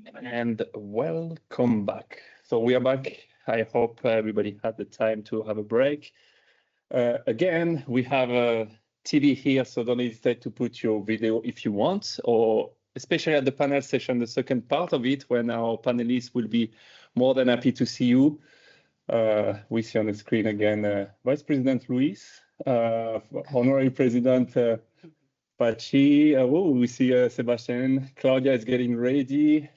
And welcome back. So we are back. I hope everybody had the time to have a break. Again, we have a TV here, so don't hesitate to put your video if you want, or especially at the panel session, the second part of it, when our panelists will be more than happy to see you. We see on the screen again, Vice President Luis, Honorary President Pachi. We see Sebastian. Claudia is getting ready.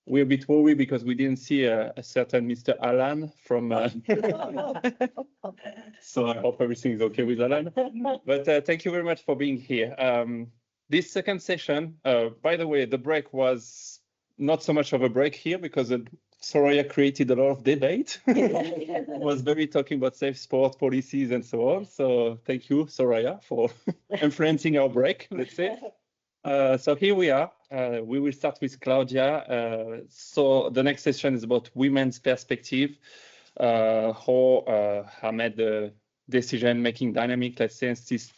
We're a bit worried because we didn't see a certain Mr. Alan from. So I hope everything is okay with Alan. But thank you very much for being here. This second session, by the way, the break was not so much of a break here because Soraya created a lot of debate. Was very talking about safe sport policies and so on. So thank you, Soraya, for influencing our break, let's say. So here we are. We will start with Claudia. So the next session is about women's perspective, how made the decision-making dynamic, let's say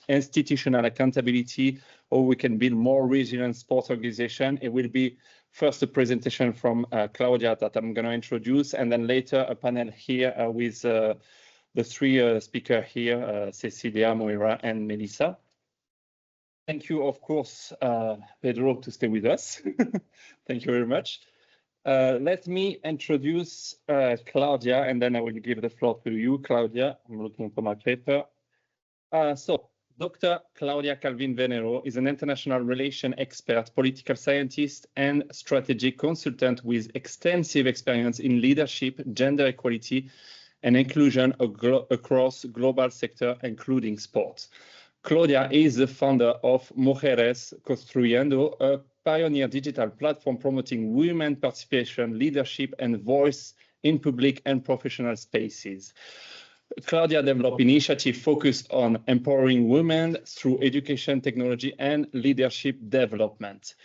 institutional accountability, how we can build more resilient sports organization. It will be first a presentation from Claudia that I'm going to introduce, and then later a panel here with the three speakers here, Cecilia, Moira, and Melissa. Thank you, of course, Pedro, to stay with us. Thank you very much. Let me introduce Claudia, and then I will give the floor to you, Claudia. I'm looking for my paper. So Dr. Claudia Calvin-Venero is an international relation expert, political scientist, and strategic consultant with extensive experience in leadership, gender equality, and inclusion across global sector, including sports. Claudia is the founder of Mujeres Construyendo, a pioneer digital platform promoting women participation, leadership, and voice in public and professional spaces. Claudia developed initiatives focused on empowering women through education, technology, and leadership development.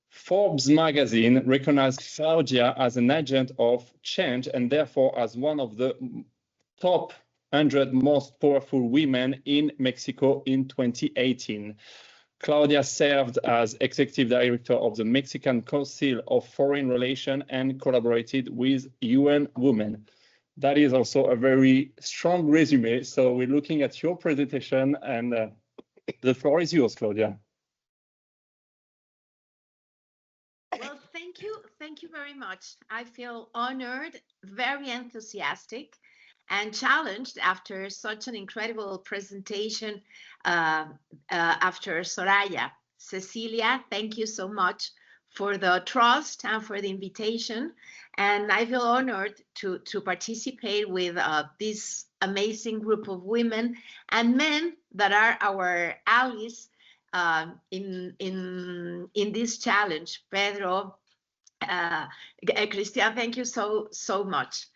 Forbes magazine recognized Claudia as an agent of change and therefore as one of the top 100 most powerful women in Mexico in 2018. Claudia served as executive director of the Mexican Council of Foreign Relations and collaborated with UN Women. That is also a very strong resume. So we're looking at your presentation, and the floor is yours, Claudia. Well, thank you. Thank you very much. I feel honored, very enthusiastic, and challenged after such an incredible presentation after Soraya. Cecilia, thank you so much for the trust and for the invitation. And I feel honored to participate with this amazing group of women and men that are our allies in this challenge. Pedro, Christian, thank you so much.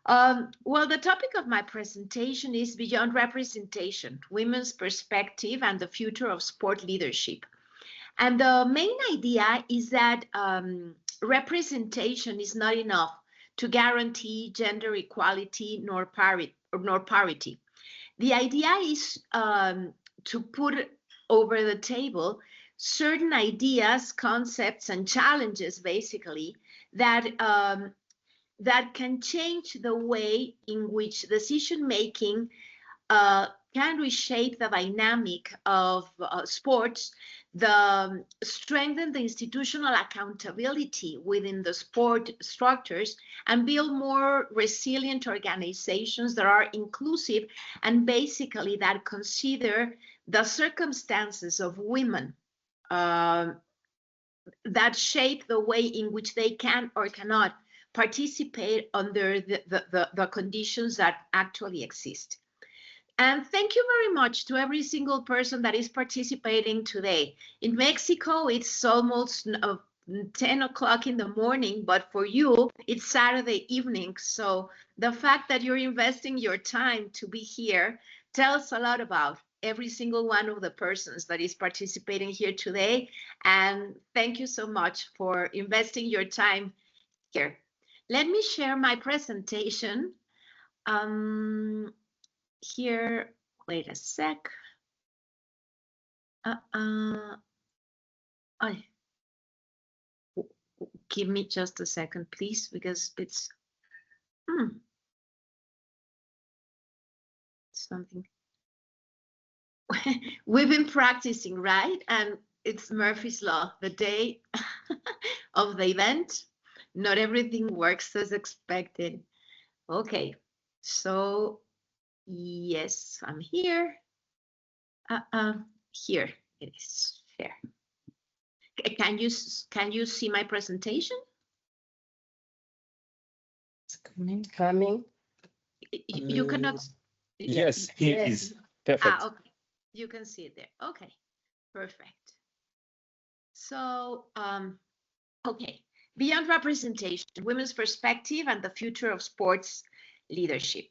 Well, the topic of my presentation is Beyond Representation, Women's Perspective and the Future of Sport Leadership. And the main idea is that representation is not enough to guarantee gender equality nor parity. The idea is to put over the table certain ideas, concepts, and challenges, basically, that can change the way in which decision-making can reshape the dynamic of sports, strengthen the institutional accountability within the sport structures, and build more resilient organizations that are inclusive and basically that consider the circumstances of women that shape the way in which they can or cannot participate under the conditions that actually exist. And thank you very much to every single person that is participating today. In Mexico, it's almost 10 o'clock in the morning, but for you, it's Saturday evening. So the fact that you're investing your time to be here tells a lot about every single one of the persons that is participating here today. And thank you so much for investing your time here. Let me share my presentation. Here, wait a sec. give me just a second, please, because it's something. We've been practicing, right? And it's Murphy's Law. The day of the event, not everything works as expected. Okay, so yes, I'm here. Here it is. Here. Can you see my presentation? It's coming. You cannot. Yes, it is. Perfect. Okay. You can see it there. Okay, perfect. So, okay, beyond representation, women's perspective and the future of sports leadership.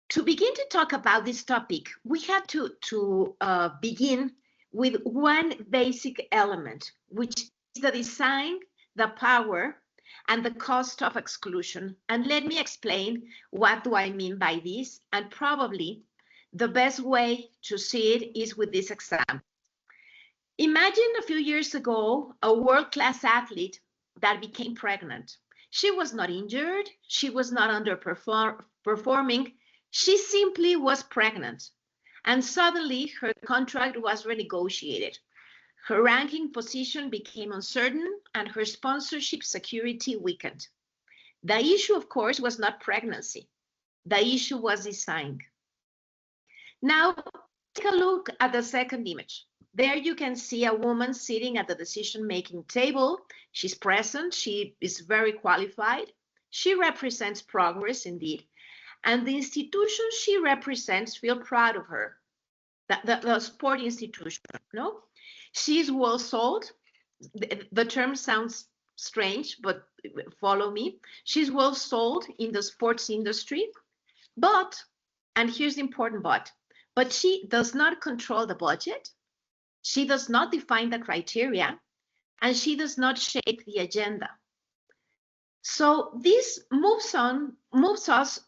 To begin to talk about this topic, we had to begin with one basic element, which is the design, the power, and the cost of exclusion. And let me explain what do I mean by this, and probably the best way to see it is with this example. Imagine a few years ago, a world-class athlete that became pregnant. She was not injured. She was not underperforming. She simply was pregnant. And suddenly her contract was renegotiated. Her ranking position became uncertain and her sponsorship security weakened. The issue, of course, was not pregnancy. The issue was design. Now, take a look at the second image. There you can see a woman sitting at the decision-making table. She's present. She is very qualified. She represents progress indeed. And the institution she represents feel proud of her, the sport institution, no? She's well sold. The term sounds strange, but follow me. She's well sold in the sports industry, but, and here's the important but she does not control the budget. She does not define the criteria, and she does not shape the agenda. So this moves us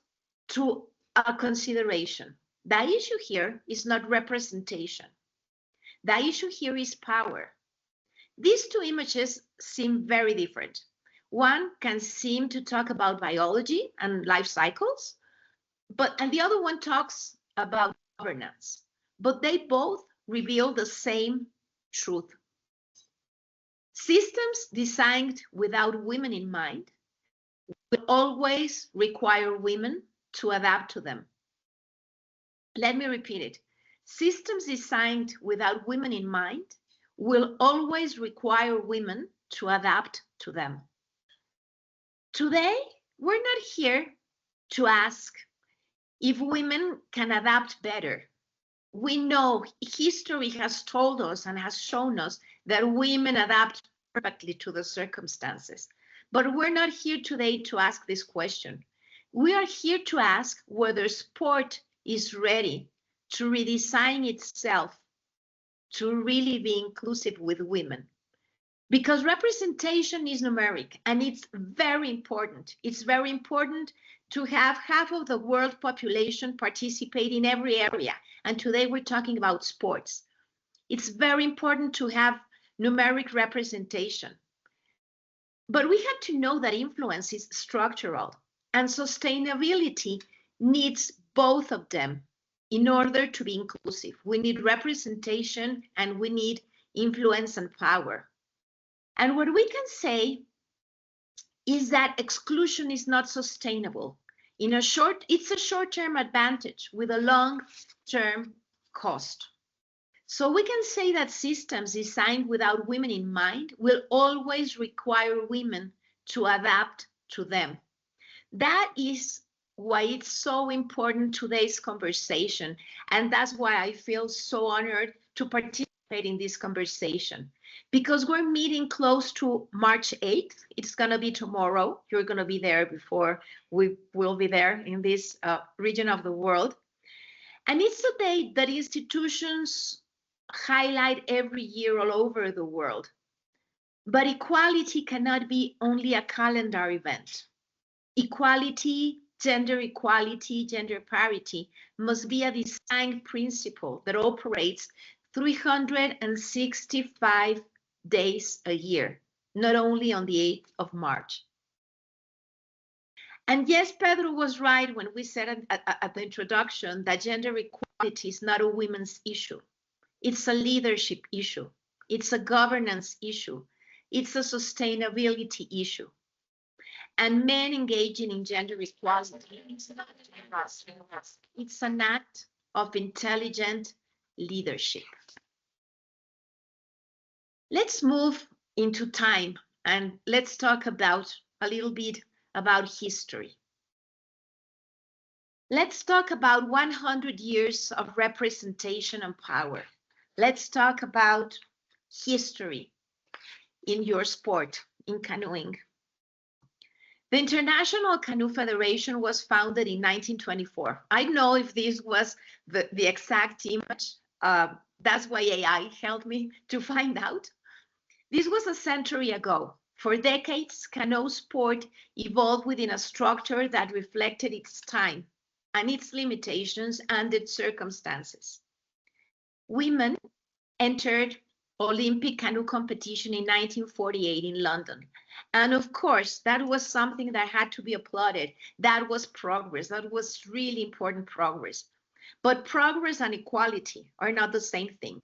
to a consideration. The issue here is not representation. The issue here is power. These two images seem very different. One can seem to talk about biology and life cycles, and the other one talks about governance, but they both reveal the same truth. Systems designed without women in mind will always require women to adapt to them. Let me repeat it. Systems designed without women in mind will always require women to adapt to them. Today, we're not here to ask if women can adapt better. We know history has told us and has shown us that women adapt perfectly to the circumstances. But we're not here today to ask this question. We are here to ask whether sport is ready to redesign itself to really be inclusive with women. Because representation is numeric and it's very important. It's very important to have half of the world population participate in every area. And today we're talking about sports. It's very important to have numeric representation. But we have to know that influence is structural and sustainability needs both of them in order to be inclusive. We need representation and we need influence and power. And what we can say is that exclusion is not sustainable. It's a short-term advantage with a long-term cost. So we can say that systems designed without women in mind will always require women to adapt to them. That is why it's so important today's conversation. And that's why I feel so honored to participate in this conversation. Because we're meeting close to March 8th. It's going to be tomorrow. You're going to be there before we will be there in this region of the world. And it's a day that institutions highlight every year all over the world. But equality cannot be only a calendar event. Equality, gender parity must be a design principle that operates 365 days a year. not only on the 8th of March. And yes, Pedro was right when we said at the introduction that gender equality is not a women's issue. It's a leadership issue. It's a governance issue. It's a sustainability issue. And men engaging in gender equality, it's an act of intelligent leadership. Let's move into time and let's talk about a little bit about history. Let's talk about 100 years of representation and power. Let's talk about history in your sport, in canoeing. The International Canoe Federation was founded in 1924. I don't know if this was the exact image. That's why AI helped me to find out. This was a century ago. For decades, canoe sport evolved within a structure that reflected its time and its limitations and its circumstances. Women entered Olympic canoe competition in 1948 in London. And of course, that was something that had to be applauded. That was progress. That was really important progress. But progress and equality are not the same thing.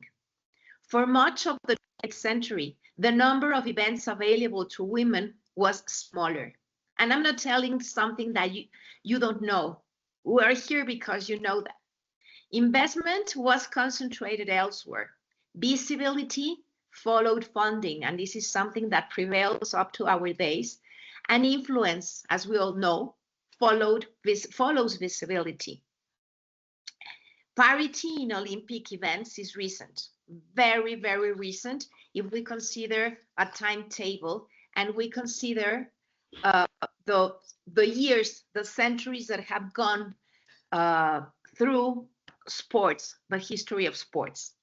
For much of the 20th century, the number of events available to women was smaller. And I'm not telling something that you don't know. We're here because you know that. Investment was concentrated elsewhere. Visibility followed funding, and this is something that prevails up to our days. And influence, as we all know, follows visibility. Parity in Olympic events is recent, very, very recent, if we consider a timetable and we consider the years, the centuries that have gone through sports, the history of sports.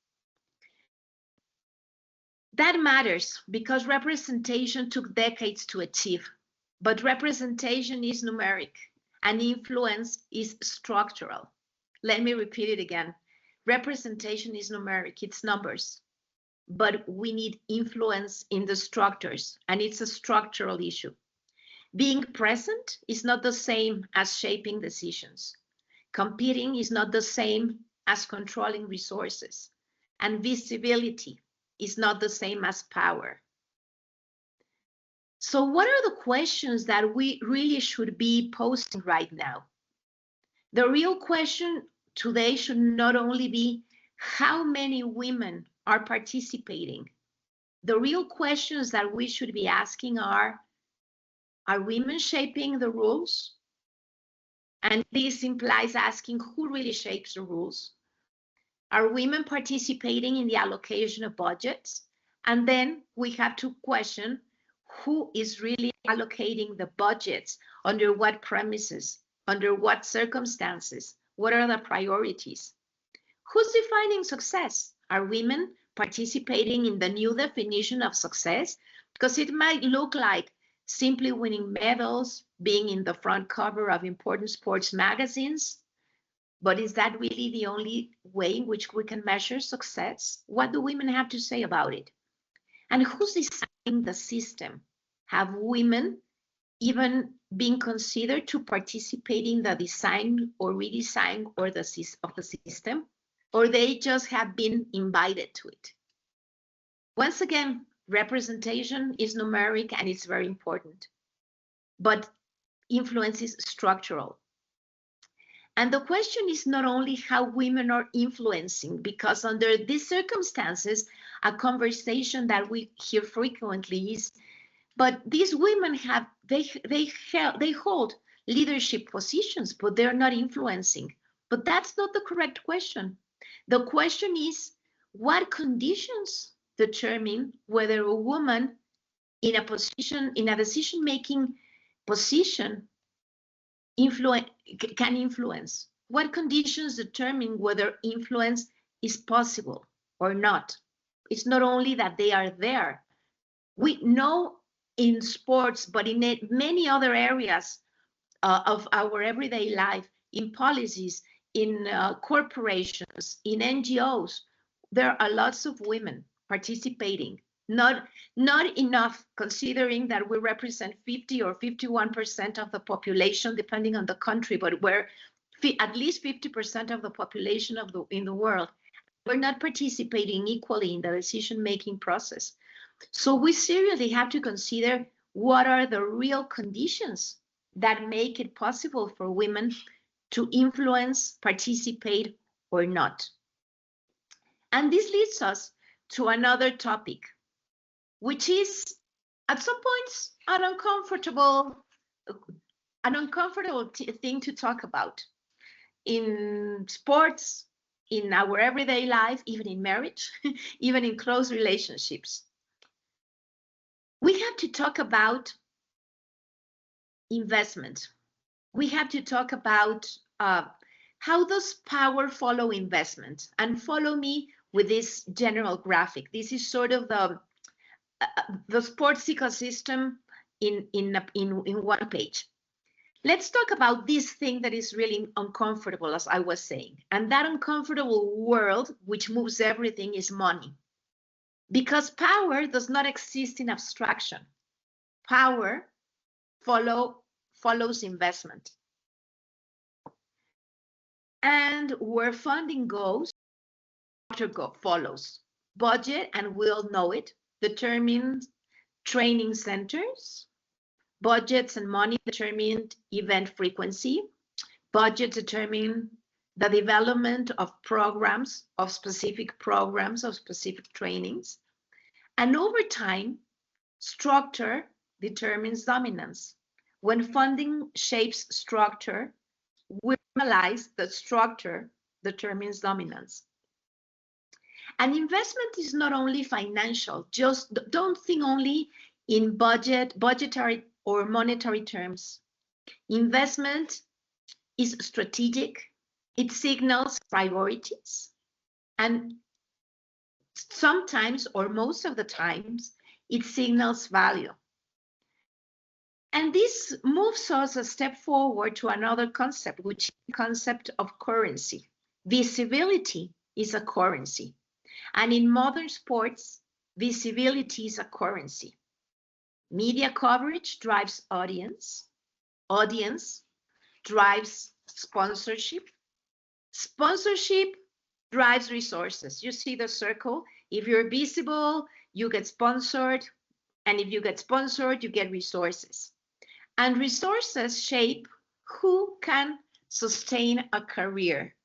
That matters because representation took decades to achieve, but representation is numeric and influence is structural. Let me repeat it again. Representation is numeric, it's numbers, but we need influence in the structures, and it's a structural issue. Being present is not the same as shaping decisions. Competing is not the same as controlling resources, and visibility is not the same as power. So what are the questions that we really should be posing right now? The real question today should not only be how many women are participating. The real questions that we should be asking are women shaping the rules? And this implies asking who really shapes the rules. Are women participating in the allocation of budgets? And then we have to question who is really allocating the budgets, under what premises, under what circumstances, what are the priorities? Who's defining success? Are women participating in the new definition of success? Because it might look like simply winning medals, being in the front cover of important sports magazines. But is that really the only way in which we can measure success? What do women have to say about it? And who's designing the system? Have women even been considered to participate in the design or redesign of the system? Or they just have been invited to it? Once again, representation is numeric and it's very important, but influence is structural. And the question is not only how women are influencing, because under these circumstances, a conversation that we hear frequently is, but these women they hold leadership positions, but they're not influencing. But that's not the correct question. The question is, what conditions determine whether a woman in a decision-making position can influence? What conditions determine whether influence is possible or not? It's not only that they are there. We know in sports, but in many other areas of our everyday life, in policies, in corporations, in NGOs, there are lots of women participating, Not enough, considering that we represent 50 or 51% of the population, depending on the country, but we're at least 50% of the population in the world. We're not participating equally in the decision-making process. So we seriously have to consider what are the real conditions that make it possible for women to influence, participate, or not. And this leads us to another topic, which is at some points an uncomfortable thing to talk about in sports, in our everyday life, even in marriage, even in close relationships. We have to talk about investment. We have to talk about how does power follow investment? And follow me with this general graphic. This is sort of the sports ecosystem in one page. Let's talk about this thing that is really uncomfortable, as I was saying. And that uncomfortable world, which moves everything, is money. Because power does not exist in abstraction. Power follows investment. And where funding goes, follows. Budget, and we'll know it, determines training centers. Budgets and money determine event frequency. Budgets determine the development of programs, of specific trainings. And over time, structure determines dominance. When funding shapes structure, we realize that structure determines dominance. And investment is not only financial. Just don't think only in budgetary or monetary terms. Investment is strategic. It signals priorities. And sometimes, or most of the times, it signals value. And this moves us a step forward to another concept, which is the concept of currency. Visibility is a currency. And in modern sports, visibility is a currency. Media coverage drives audience. Audience drives sponsorship. Sponsorship drives resources. You see the circle. If you're visible, you get sponsored. And if you get sponsored, you get resources. And resources shape who can sustain a career.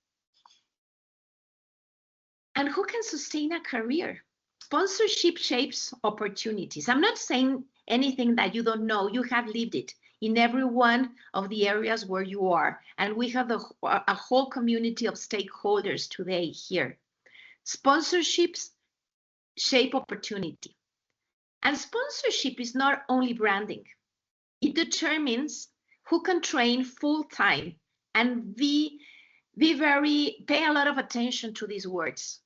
And who can sustain a career? Sponsorship shapes opportunities. I'm not saying anything that you don't know. You have lived it in every one of the areas where you are. And we have a whole community of stakeholders today here. Sponsorships shape opportunity. And sponsorship is not only branding. It determines who can train full-time, and pay a lot of attention to these words.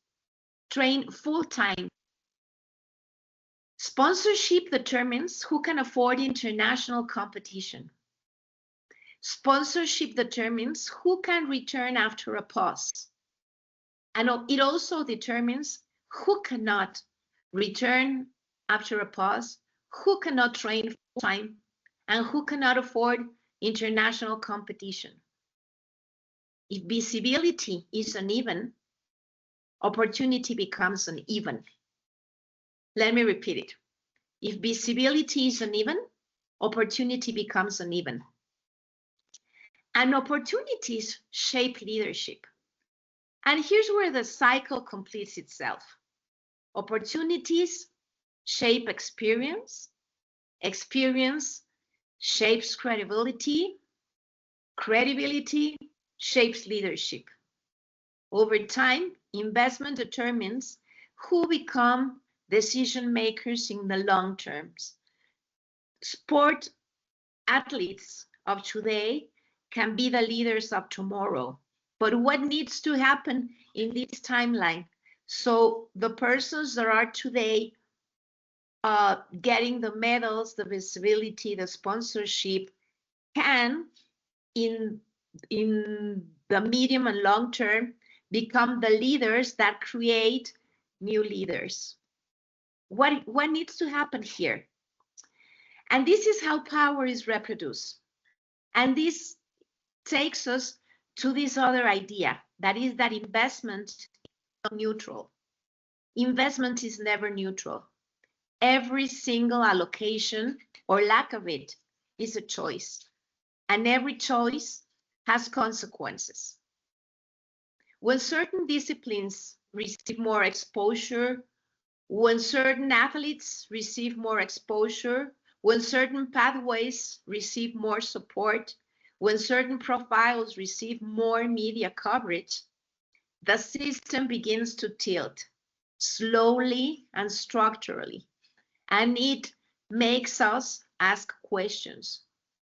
Train full-time. Sponsorship determines who can afford international competition. Sponsorship determines who can return after a pause. And it also determines who cannot return after a pause, who cannot train full-time, and who cannot afford international competition. If visibility is uneven, opportunity becomes uneven. Let me repeat it. If visibility is uneven, opportunity becomes uneven. And opportunities shape leadership. And here's where the cycle completes itself. Opportunities shape experience. Experience shapes credibility. Credibility shapes leadership. Over time, investment determines who become decision makers in the long terms. Sport athletes of today can be the leaders of tomorrow. But what needs to happen in this timeline? So the persons that are today getting the medals, the visibility, the sponsorship, can, in the medium and long term, become the leaders that create new leaders. What needs to happen here? And this is how power is reproduced. And this takes us to this other idea, that is that investment is not neutral. Investment is never neutral. Every single allocation or lack of it is a choice, and every choice has consequences. When certain disciplines receive more exposure, when certain athletes receive more exposure, when certain pathways receive more support, when certain profiles receive more media coverage, the system begins to tilt slowly and structurally. And it makes us ask questions.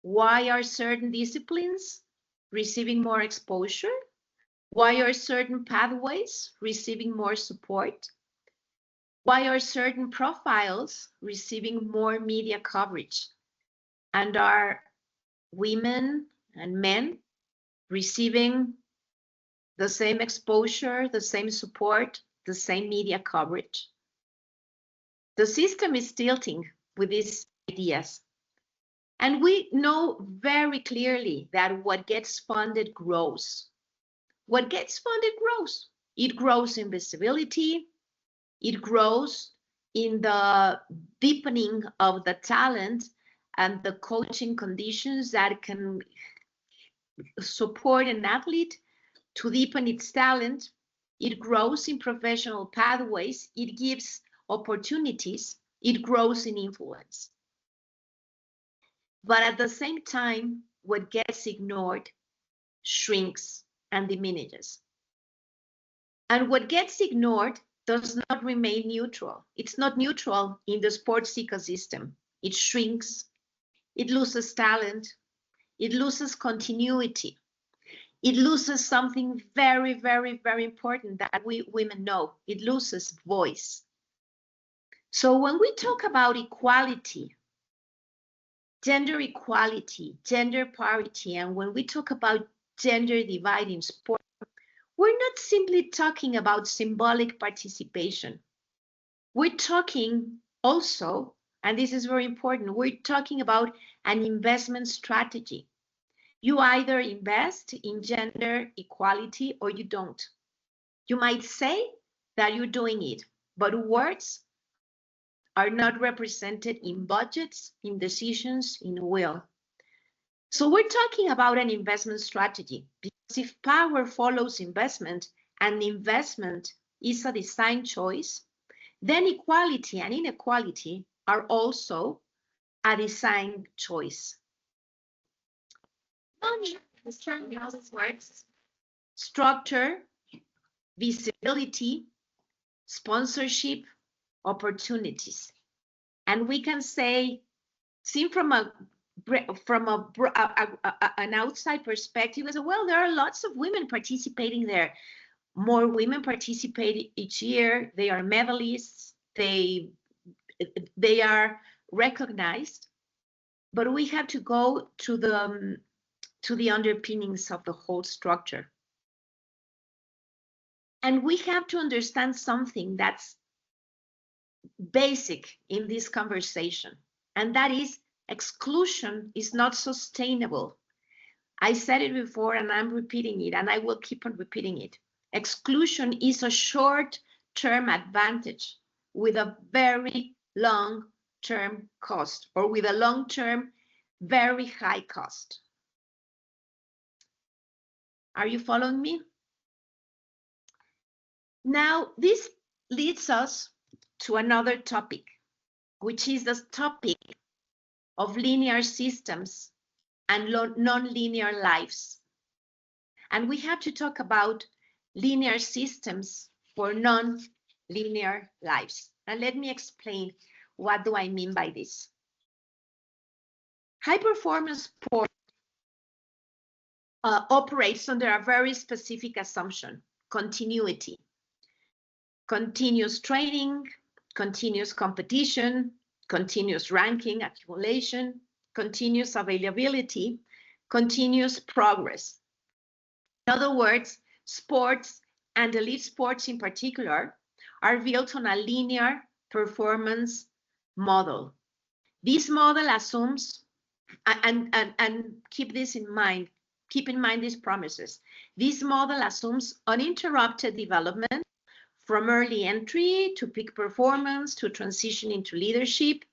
Why are certain disciplines receiving more exposure? Why are certain pathways receiving more support? Why are certain profiles receiving more media coverage? And are women and men receiving the same exposure, the same support, the same media coverage? The system is tilting with these ideas. And we know very clearly that what gets funded grows. What gets funded grows. It grows in visibility. It grows in the deepening of the talent and the coaching conditions that can support an athlete to deepen its talent. It grows in professional pathways. It gives opportunities. It grows in influence. But at the same time, what gets ignored shrinks and diminishes. And what gets ignored does not remain neutral. It's not neutral in the sports ecosystem. It shrinks, it loses talent, it loses continuity. It loses something very, very, very important that we women know. It loses voice. So when we talk about equality, gender equality, gender parity, and when we talk about gender divide in sport, we're not simply talking about symbolic participation. We're talking also, and this is very important, we're talking about an investment strategy. You either invest in gender equality or you don't. You might say that you're doing it, but words are not represented in budgets, in decisions, in will. So we're talking about an investment strategy, because if power follows investment and investment is a design choice, then equality and inequality are also a design choice. How this works? Structure, visibility, sponsorship, opportunities. And we can say, seen from an outside perspective, as well, there are lots of women participating there. More women participate each year. They are medalists. They are recognized. But we have to go to the underpinnings of the whole structure. And we have to understand something that's basic in this conversation, and that is exclusion is not sustainable. I said it before and I'm repeating it, and I will keep on repeating it. Exclusion is a short-term advantage with a very long-term cost, or with a long-term, very high cost. Are you following me? Now, this leads us to another topic, which is the topic of linear systems and non-linear lives. And we have to talk about linear systems for non-linear lives. And let me explain, what do I mean by this? High performance sport operates under a very specific assumption: continuity. Continuous training, continuous competition, continuous ranking accumulation, continuous availability, continuous progress. In other words, sports, and elite sports in particular, are built on a linear performance model. This model assumes, and keep this in mind, keep in mind these promises. This model assumes uninterrupted development from early entry to peak performance to transition into leadership.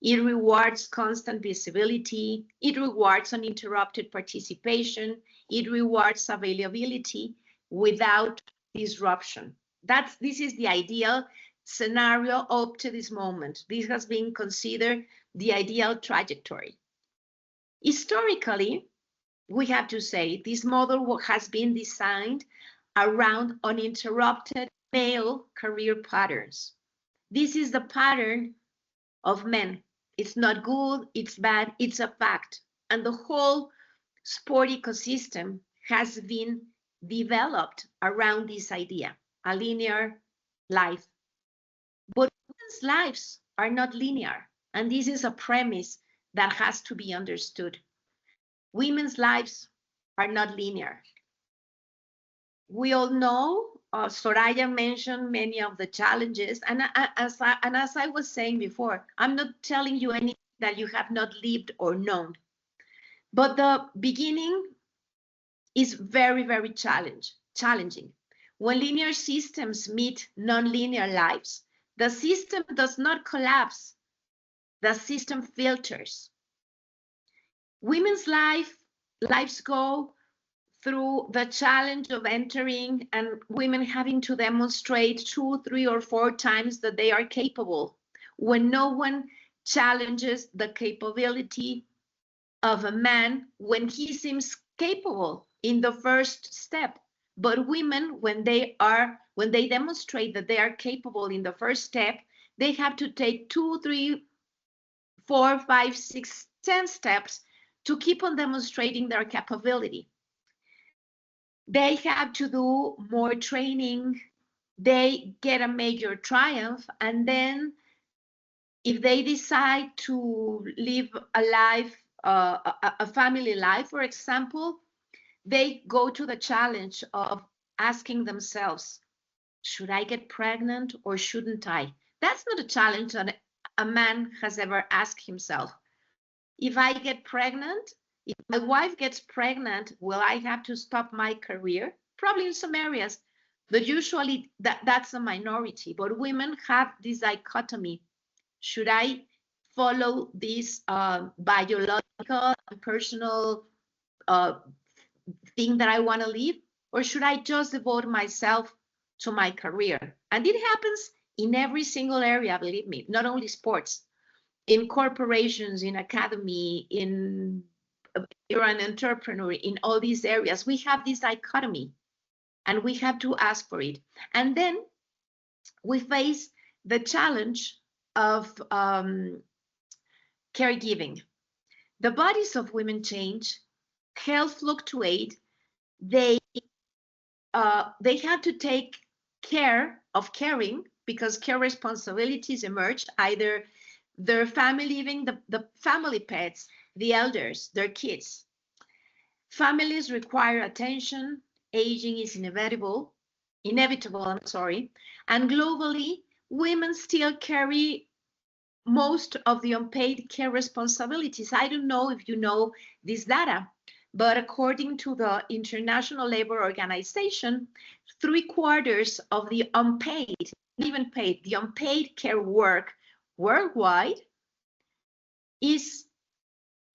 It rewards constant visibility. It rewards uninterrupted participation. It rewards availability without disruption. This is the ideal scenario up to this moment. This has been considered the ideal trajectory. Historically, we have to say this model has been designed around uninterrupted male career patterns. This is the pattern of men. It's not good, it's bad, it's a fact. And the whole sport ecosystem has been developed around this idea, a linear life. But women's lives are not linear. And this is a premise that has to be understood. Women's lives are not linear. We all know, Soraya mentioned many of the challenges, and as I was saying before, I'm not telling you anything that you have not lived or known. But the beginning is very, very challenging. When linear systems meet non-linear lives, the system does not collapse. The system filters. Women's lives go through the challenge of entering and women having to demonstrate 2, 3, or 4 times that they are capable when no one challenges the capability of a man when he seems capable in the first step. But women, when they demonstrate that they are capable in the first step, they have to take 2, 3, 4, 5, 6, 10 steps to keep on demonstrating their capability. They have to do more training. They get a major triumph, and then if they decide to live a life, a family life, for example, they go to the challenge of asking themselves, should I get pregnant or shouldn't I? That's not a challenge that a man has ever asked himself. If I get pregnant, if my wife gets pregnant, will I have to stop my career? Probably in some areas, but usually that's a minority. But women have this dichotomy. Should I follow this biological and personal thing that I want to live? Or should I just devote myself to my career? And it happens in every single area, believe me, not only sports. In corporations, in academy, you're an entrepreneur, in all these areas, we have this dichotomy and we have to ask for it. And then we face the challenge of caregiving. The bodies of women change, health fluctuate, they have to take care of caring because care responsibilities emerge, either their family living, the family pets, the elders, their kids. Families require attention. Aging is inevitable, and globally, women still carry most of the unpaid care responsibilities. I don't know if you know this data, but according to the International Labor Organization, 3/4 of the unpaid, even paid, the unpaid care work worldwide is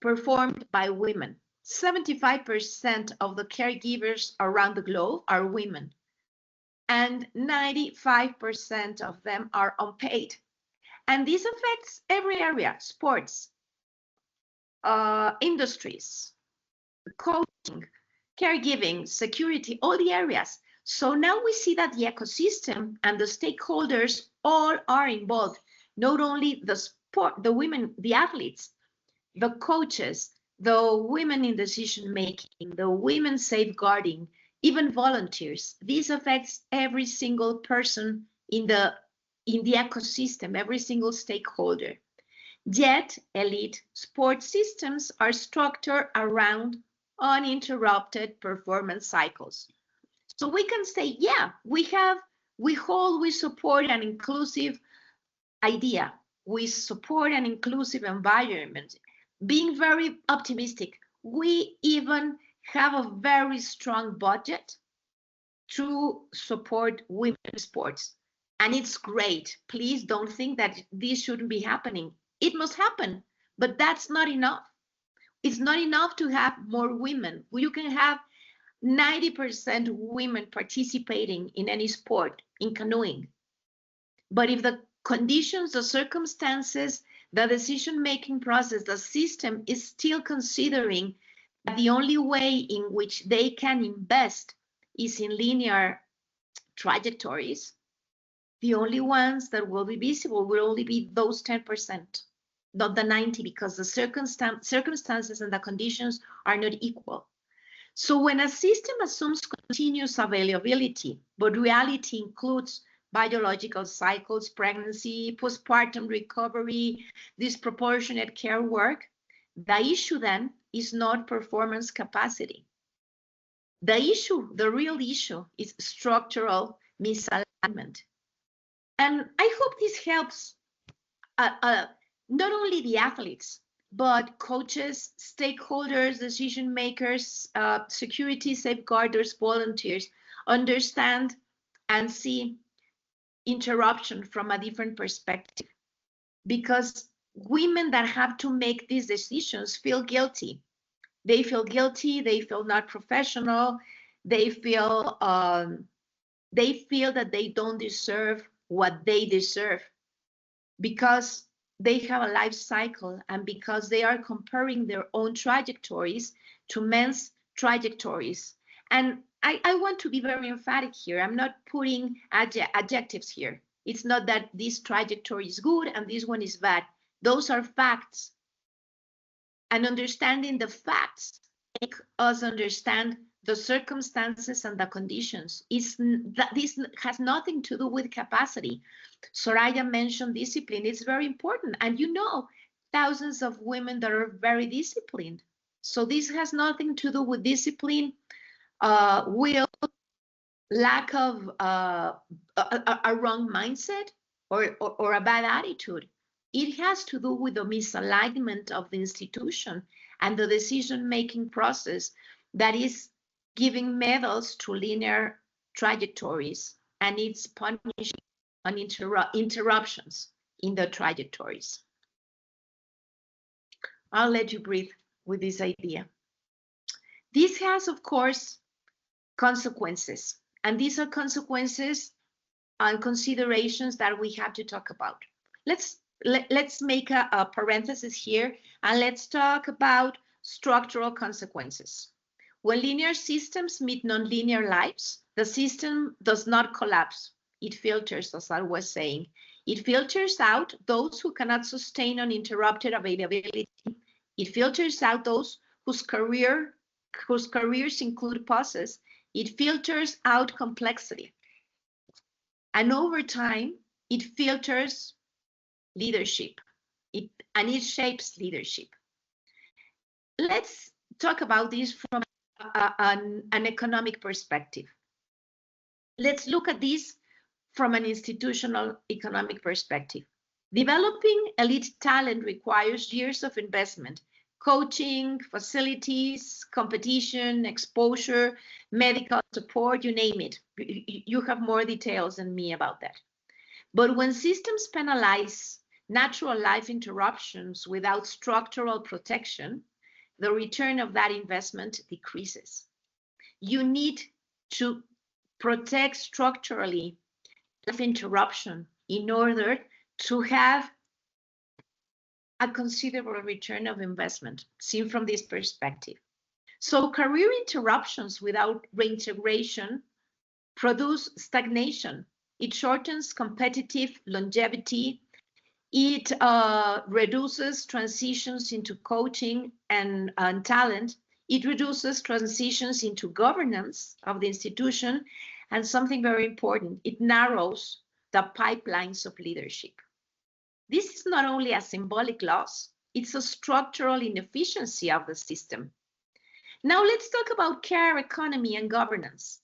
performed by women. 75% of the caregivers around the globe are women, and 95% of them are unpaid. And this affects every area: sports, industries, coaching, caregiving, security, all the areas. So now we see that the ecosystem and the stakeholders all are involved, not only the women, the athletes, the coaches, the women in decision making, the women safeguarding, even volunteers. This affects every single person in the ecosystem, every single stakeholder. Yet, elite sports systems are structured around uninterrupted performance cycles. So we can say, yeah, we support an inclusive idea. We support an inclusive environment, being very optimistic. We even have a very strong budget to support women's sports. And it's great. Please don't think that this shouldn't be happening. It must happen, but that's not enough. It's not enough to have more women. You can have 90% women participating in any sport, in canoeing. But if the conditions, the circumstances, the decision-making process, the system is still considering that the only way in which they can invest is in linear trajectories, the only ones that will be visible will only be those 10%, not the 90%, because the circumstances and the conditions are not equal. So when a system assumes continuous availability, but reality includes biological cycles, pregnancy, postpartum recovery, disproportionate care work, the issue then is not performance capacity. The issue, the real issue, is structural misalignment. And I hope this helps not only the athletes, but coaches, stakeholders, decision makers, security safeguarders, volunteers understand and see interruption from a different perspective. Because women that have to make these decisions feel guilty. They feel guilty, they feel not professional, they feel that they don't deserve what they deserve because they have a life cycle and because they are comparing their own trajectories to men's trajectories. And I want to be very emphatic here. I'm not putting adjectives here. It's not that this trajectory is good and this one is bad. Those are facts. And understanding the facts make us understand the circumstances and the conditions. This has nothing to do with capacity. Soraya mentioned discipline. It's very important. And you know, thousands of women that are very disciplined. So this has nothing to do with discipline, will, lack of a wrong mindset or a bad attitude. It has to do with the misalignment of the institution and the decision-making process that is giving medals to linear trajectories, and it's punishing on interruptions in the trajectories. I'll let you breathe with this idea. This has, of course, consequences, and these are consequences and considerations that we have to talk about. Let's make a parenthesis here, and let's talk about structural consequences. When linear systems meet nonlinear lives, the system does not collapse. It filters, as I was saying. It filters out those who cannot sustain uninterrupted availability. It filters out those whose careers include pauses. It filters out complexity. And over time, it filters leadership, and it shapes leadership. Let's talk about this from an economic perspective. Let's look at this from an institutional economic perspective. Developing elite talent requires years of investment, coaching, facilities, competition, exposure, medical support, you name it. You have more details than me about that. But when systems penalize natural life interruptions without structural protection, the return of that investment decreases. You need to protect structurally life interruption in order to have a considerable return of investment, seen from this perspective. So career interruptions without reintegration produce stagnation. It shortens competitive longevity. It reduces transitions into coaching and talent. It reduces transitions into governance of the institution. And something very important, it narrows the pipelines of leadership. This is not only a symbolic loss, it's a structural inefficiency of the system. Now let's talk about care economy and governance.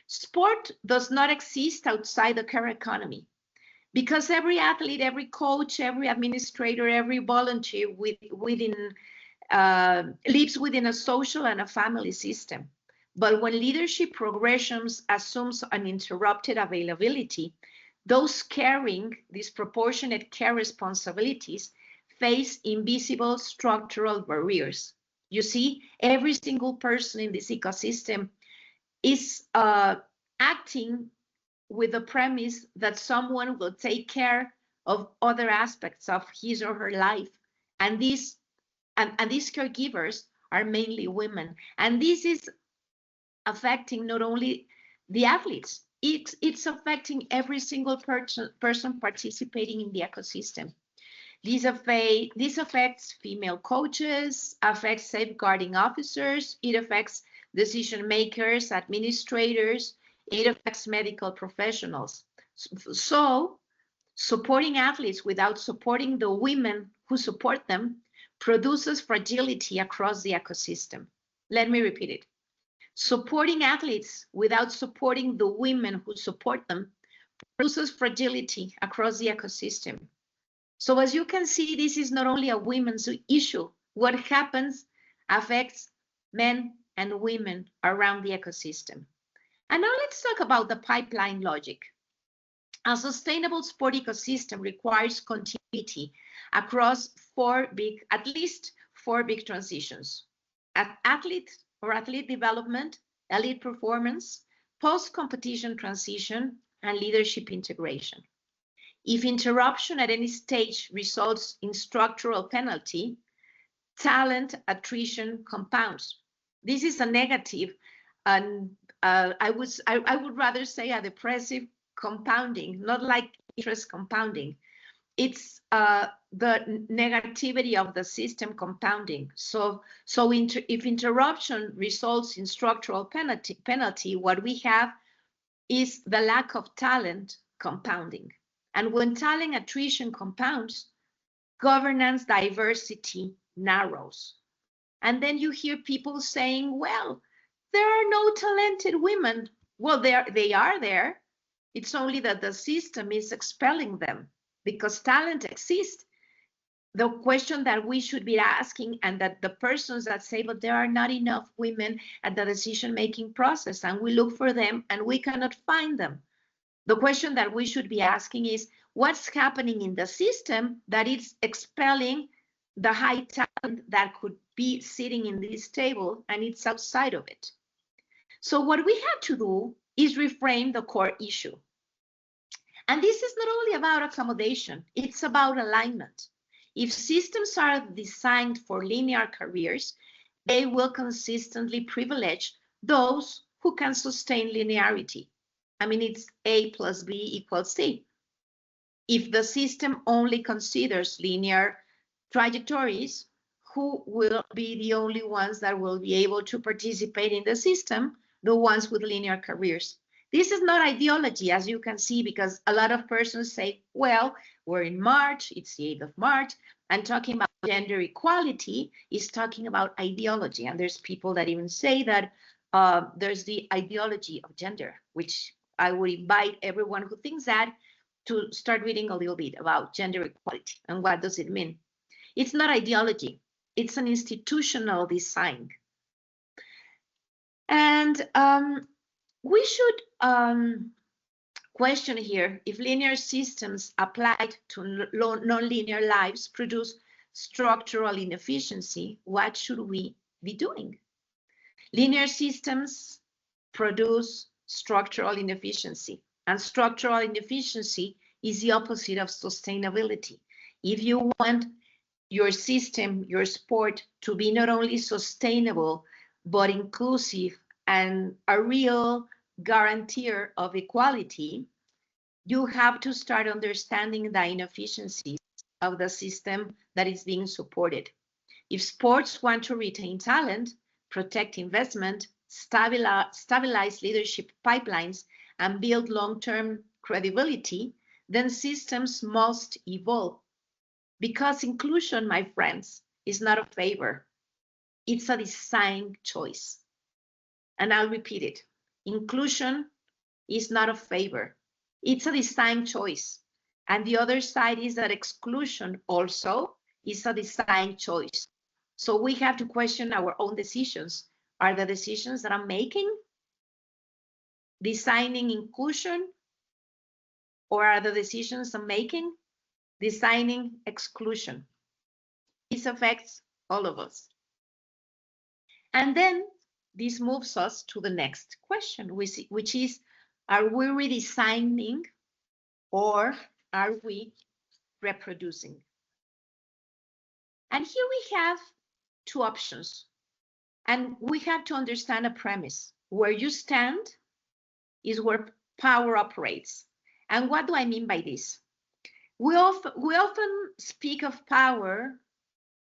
Sport does not exist outside the care economy. because every athlete, every coach, every administrator, every volunteer lives within a social and a family system. But when leadership progressions assumes uninterrupted availability, those carrying disproportionate care responsibilities face invisible structural barriers. You see, every single person in this ecosystem is acting with the premise that someone will take care of other aspects of his or her life. And these caregivers are mainly women. And this is affecting not only the athletes, it's affecting every single person participating in the ecosystem. This affects female coaches, affects safeguarding officers, it affects decision makers, administrators, it affects medical professionals. So supporting athletes without supporting the women who support them produces fragility across the ecosystem. Let me repeat it. Supporting athletes without supporting the women who support them produces fragility across the ecosystem. So as you can see, this is not only a women's issue. What happens affects men and women around the ecosystem. And now let's talk about the pipeline logic. A sustainable sport ecosystem requires continuity across at least four big transitions: athlete development, elite performance, post-competition transition, and leadership integration. If interruption at any stage results in structural penalty, talent attrition compounds. This is a negative, and I would rather say a depressive compounding, not like interest compounding. It's the negativity of the system compounding. So if interruption results in structural penalty, what we have is the lack of talent compounding. And when talent attrition compounds, governance diversity narrows. And then you hear people saying, well, there are no talented women. Well, they are there. It's only that the system is expelling them because talent exists. The question that we should be asking, and that the persons that say, but there are not enough women at the decision-making process, and we look for them and we cannot find them. The question that we should be asking is, what's happening in the system that is expelling the high talent that could be sitting in this table and it's outside of it? So what we have to do is reframe the core issue. And this is not only about accommodation, it's about alignment. If systems are designed for linear careers, they will consistently privilege those who can sustain linearity. I mean, it's A plus B equals C. If the system only considers linear trajectories, who will be the only ones that will be able to participate in the system? The ones with linear careers. This is not ideology, as you can see, because a lot of persons say, well, we're in March, it's the 8th of March, and talking about gender equality is talking about ideology. And there's people that even say that there's the ideology of gender, which I would invite everyone who thinks that to start reading a little bit about gender equality and what does it mean. It's not ideology, it's an institutional design. And we should question here if linear systems applied to non-linear lives produce structural inefficiency. What should we be doing? Linear systems produce structural inefficiency, and structural inefficiency is the opposite of sustainability. If you want your system, your sport, to be not only sustainable, but inclusive and a real guarantor of equality, you have to start understanding the inefficiencies of the system that is being supported. If sports want to retain talent, protect investment, stabilize leadership pipelines, and build long-term credibility, then systems must evolve. Because inclusion, my friends, is not a favor. It's a design choice. And I'll repeat it. Inclusion is not a favor. It's a design choice. And the other side is that exclusion also is a design choice. So we have to question our own decisions. Are the decisions that I'm making designing inclusion, or are the decisions I'm making designing exclusion? This affects all of us. And then this moves us to the next question, which is, are we redesigning or are we reproducing? And here we have two options. And we have to understand a premise. Where you stand is where power operates. And what do I mean by this? We often speak of power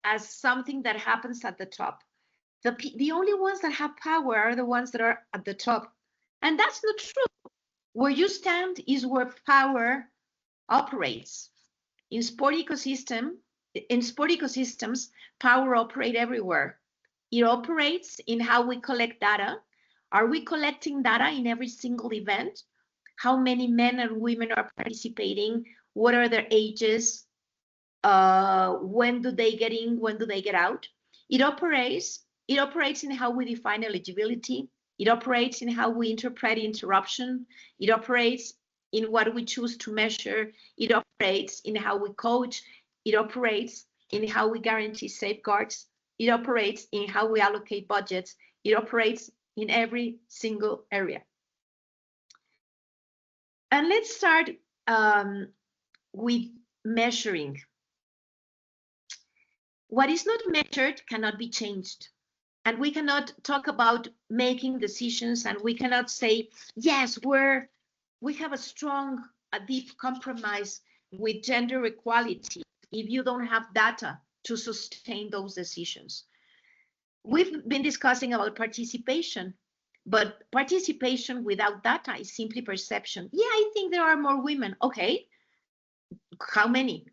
as something that happens at the top. The only ones that have power are the ones that are at the top. And that's not true. Where you stand is where power operates. In sport ecosystems, power operates everywhere. It operates in how we collect data. Are we collecting data in every single event? How many men and women are participating? What are their ages? When do they get in? When do they get out? It operates in how we define eligibility. It operates in how we interpret interruption. It operates in what we choose to measure. It operates in how we coach. It operates in how we guarantee safeguards. It operates in how we allocate budgets. It operates in every single area. And let's start with measuring. What is not measured cannot be changed. And we cannot talk about making decisions, and we cannot say, yes, we have a deep compromise with gender equality if you don't have data to sustain those decisions. We've been discussing about participation, but participation without data is simply perception. Yeah, I think there are more women. Okay, how many?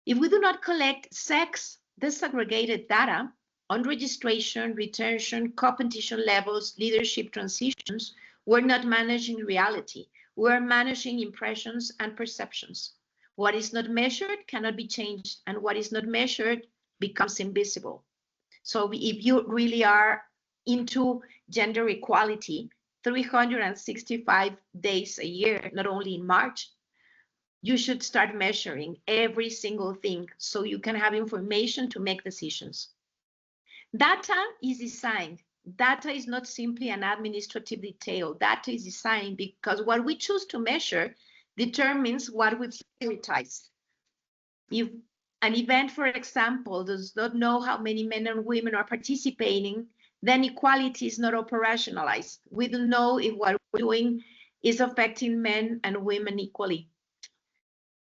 If we do not collect sex disaggregated data on registration, retention, competition levels, leadership transitions, we're not managing reality. We're managing impressions and perceptions. What is not measured cannot be changed, and what is not measured becomes invisible. So if you really are into gender equality, 365 days a year, not only in March, you should start measuring every single thing so you can have information to make decisions. Data is designed. Data is not simply an administrative detail. Data is designed because what we choose to measure determines what we prioritize. If an event, for example, does not know how many men and women are participating, then equality is not operationalized. We don't know if what we're doing is affecting men and women equally.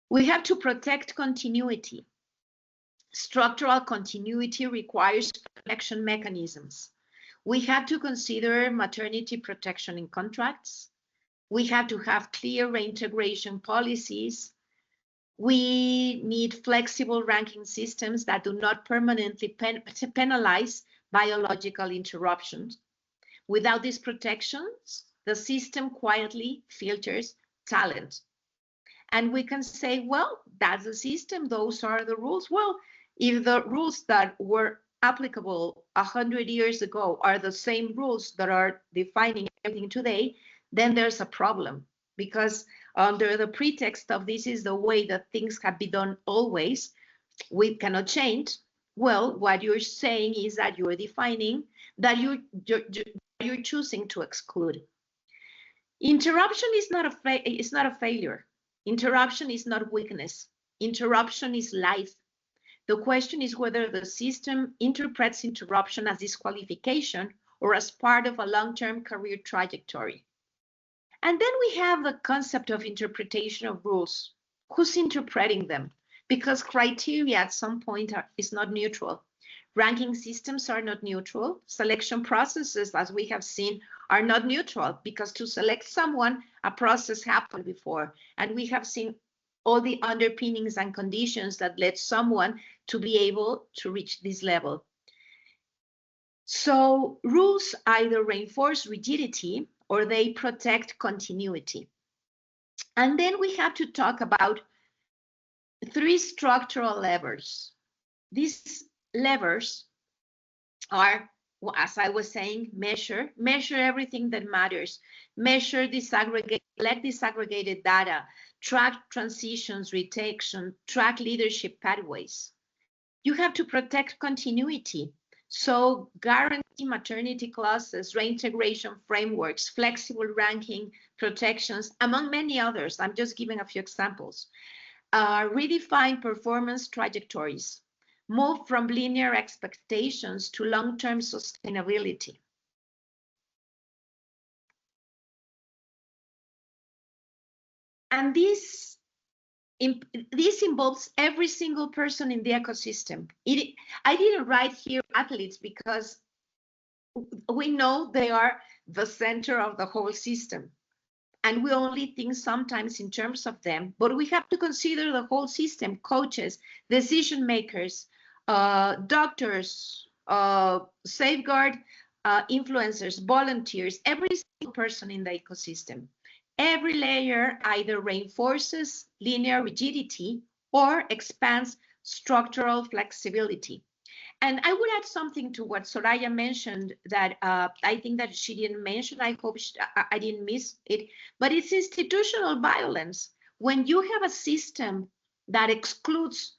We have to protect continuity. Structural continuity requires protection mechanisms. We have to consider maternity protection in contracts. We have to have clear reintegration policies. We need flexible ranking systems that do not permanently penalize biological interruptions. Without these protections, the system quietly filters talent. And we can say, well, that's the system, those are the rules. Well, if the rules that were applicable 100 years ago are the same rules that are defining everything today, then there's a problem. Because under the pretext of this is the way that things have been done always, we cannot change. Well, what you're saying is that you're defining that you're choosing to exclude. Interruption is not a failure. Interruption is not weakness. Interruption is life. The question is whether the system interprets interruption as disqualification or as part of a long-term career trajectory. And then we have the concept of interpretation of rules. Who's interpreting them? Because criteria at some point is not neutral. Ranking systems are not neutral. Selection processes, as we have seen, are not neutral because to select someone, a process happened before. And we have seen all the underpinnings and conditions that led someone to be able to reach this level. So rules either reinforce rigidity or they protect continuity. And then we have to talk about 3 structural levers. These levers are, as I was saying, measure everything that matters, measure collect disaggregated data, track transitions, retention, track leadership pathways. You have to protect continuity. So guarantee maternity clauses, reintegration frameworks, flexible ranking protections, among many others. I'm just giving a few examples. Redefine performance trajectories, move from linear expectations to long-term sustainability. And this involves every single person in the ecosystem. I didn't write here athletes because we know they are the center of the whole system. And we only think sometimes in terms of them, but we have to consider the whole system: coaches, decision makers, doctors, safeguard influencers, volunteers, every single person in the ecosystem. Every layer either reinforces linear rigidity or expands structural flexibility. And I would add something to what Soraya mentioned that I think that she didn't mention. I hope I didn't miss it. But it's institutional violence. When you have a system that excludes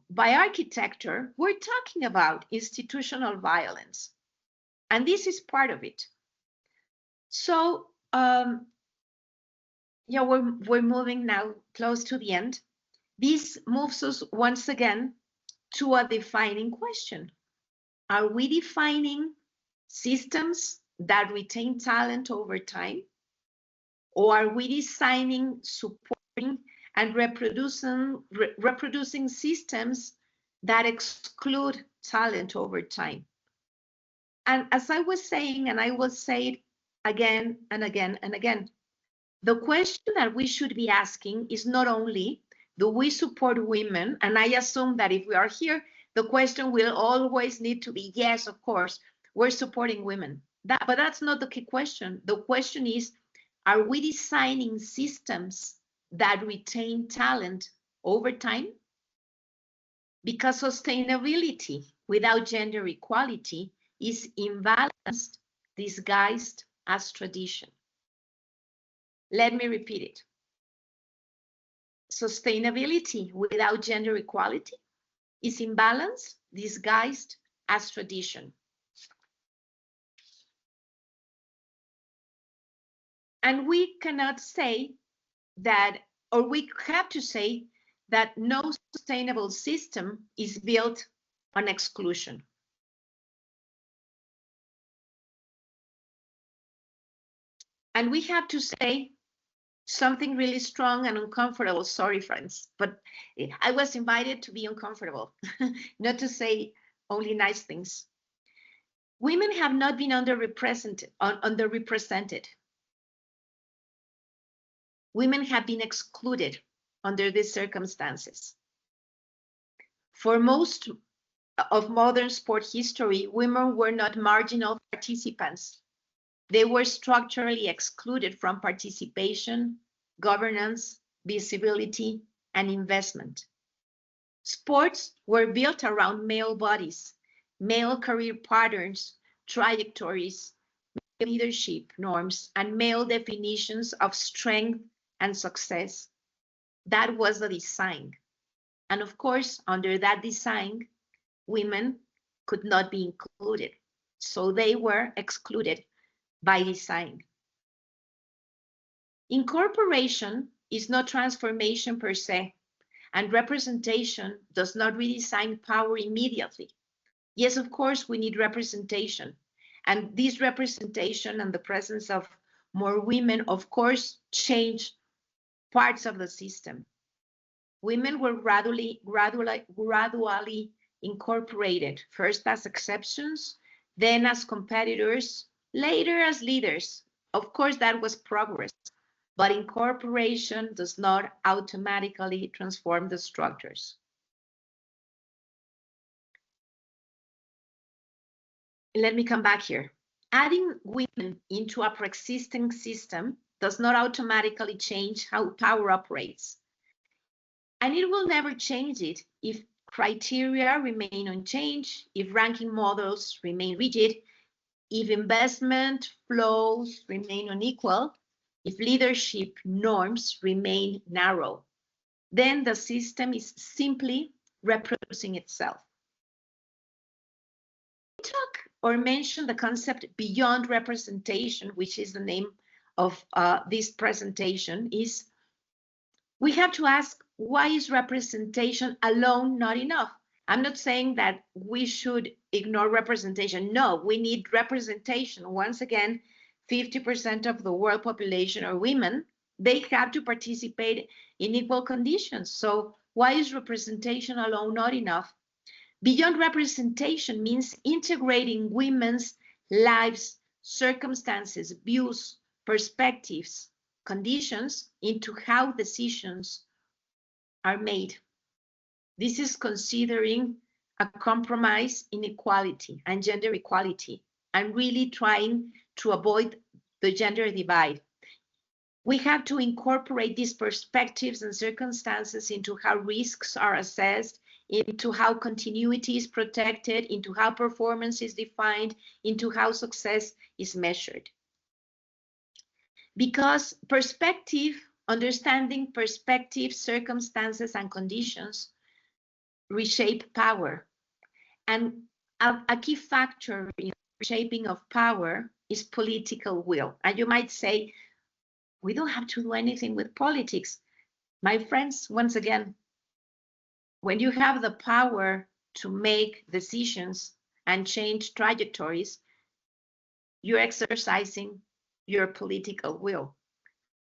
by architecture, we're talking about institutional violence. And this is part of it. So, yeah, we're moving now close to the end. This moves us once again to a defining question. Are we defining systems that retain talent over time? Or are we designing, supporting, and reproducing systems that exclude talent over time? And as I was saying, and I will say it again and again and again, the question that we should be asking is not only, do we support women? And I assume that if we are here, the question will always need to be, yes, of course, we're supporting women. But that's not the key question. The question is, are we designing systems that retain talent over time? Because sustainability without gender equality is imbalanced, disguised as tradition. Let me repeat it. Sustainability without gender equality is imbalance disguised as tradition. And we cannot say that, or we have to say that no sustainable system is built on exclusion. And we have to say something really strong and uncomfortable. Sorry, friends, but I was invited to be uncomfortable, not to say only nice things. Women have not been underrepresented. Women have been excluded under these circumstances. For most of modern sport history, women were not marginal participants. They were structurally excluded from participation, governance, visibility, and investment. Sports were built around male bodies, male career patterns, trajectories, leadership norms, and male definitions of strength and success. That was the design. And of course, under that design, women could not be included. So they were excluded by design. Incorporation is not transformation per se, and representation does not redesign power immediately. Yes, of course, we need representation. And this representation and the presence of more women, of course, change parts of the system. Women were gradually incorporated, first as exceptions, then as competitors, later as leaders. Of course, that was progress, but incorporation does not automatically transform the structures. Let me come back here. Adding women into a pre-existing system does not automatically change how power operates. And it will never change it if criteria remain unchanged, if ranking models remain rigid, if investment flows remain unequal, if leadership norms remain narrow. Then the system is simply reproducing itself. Talk or mention the concept beyond representation, which is the name of this presentation, is we have to ask, why is representation alone not enough? I'm not saying that we should ignore representation. No, we need representation. Once again, 50% of the world population are women. They have to participate in equal conditions. So why is representation alone not enough? Beyond representation means integrating women's lives, circumstances, views, perspectives, conditions into how decisions are made. This is considering a compromise in equality and gender equality and really trying to avoid the gender divide. We have to incorporate these perspectives and circumstances into how risks are assessed, into how continuity is protected, into how performance is defined, into how success is measured. Because understanding perspective, circumstances, and conditions reshape power. And a key factor in reshaping of power is political will. And you might say, we don't have to do anything with politics. My friends, once again, when you have the power to make decisions and change trajectories, you're exercising your political will.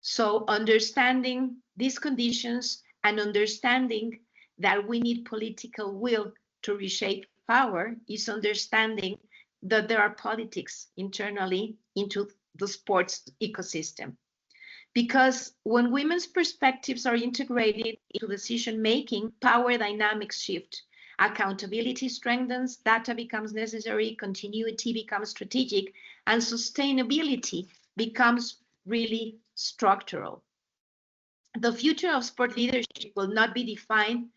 So understanding these conditions and understanding that we need political will to reshape power is understanding that there are politics internally into the sports ecosystem. Because when women's perspectives are integrated into decision-making, power dynamics shift. Accountability strengthens, data becomes necessary, continuity becomes strategic, and sustainability becomes really structural. The future of sport leadership will not be defined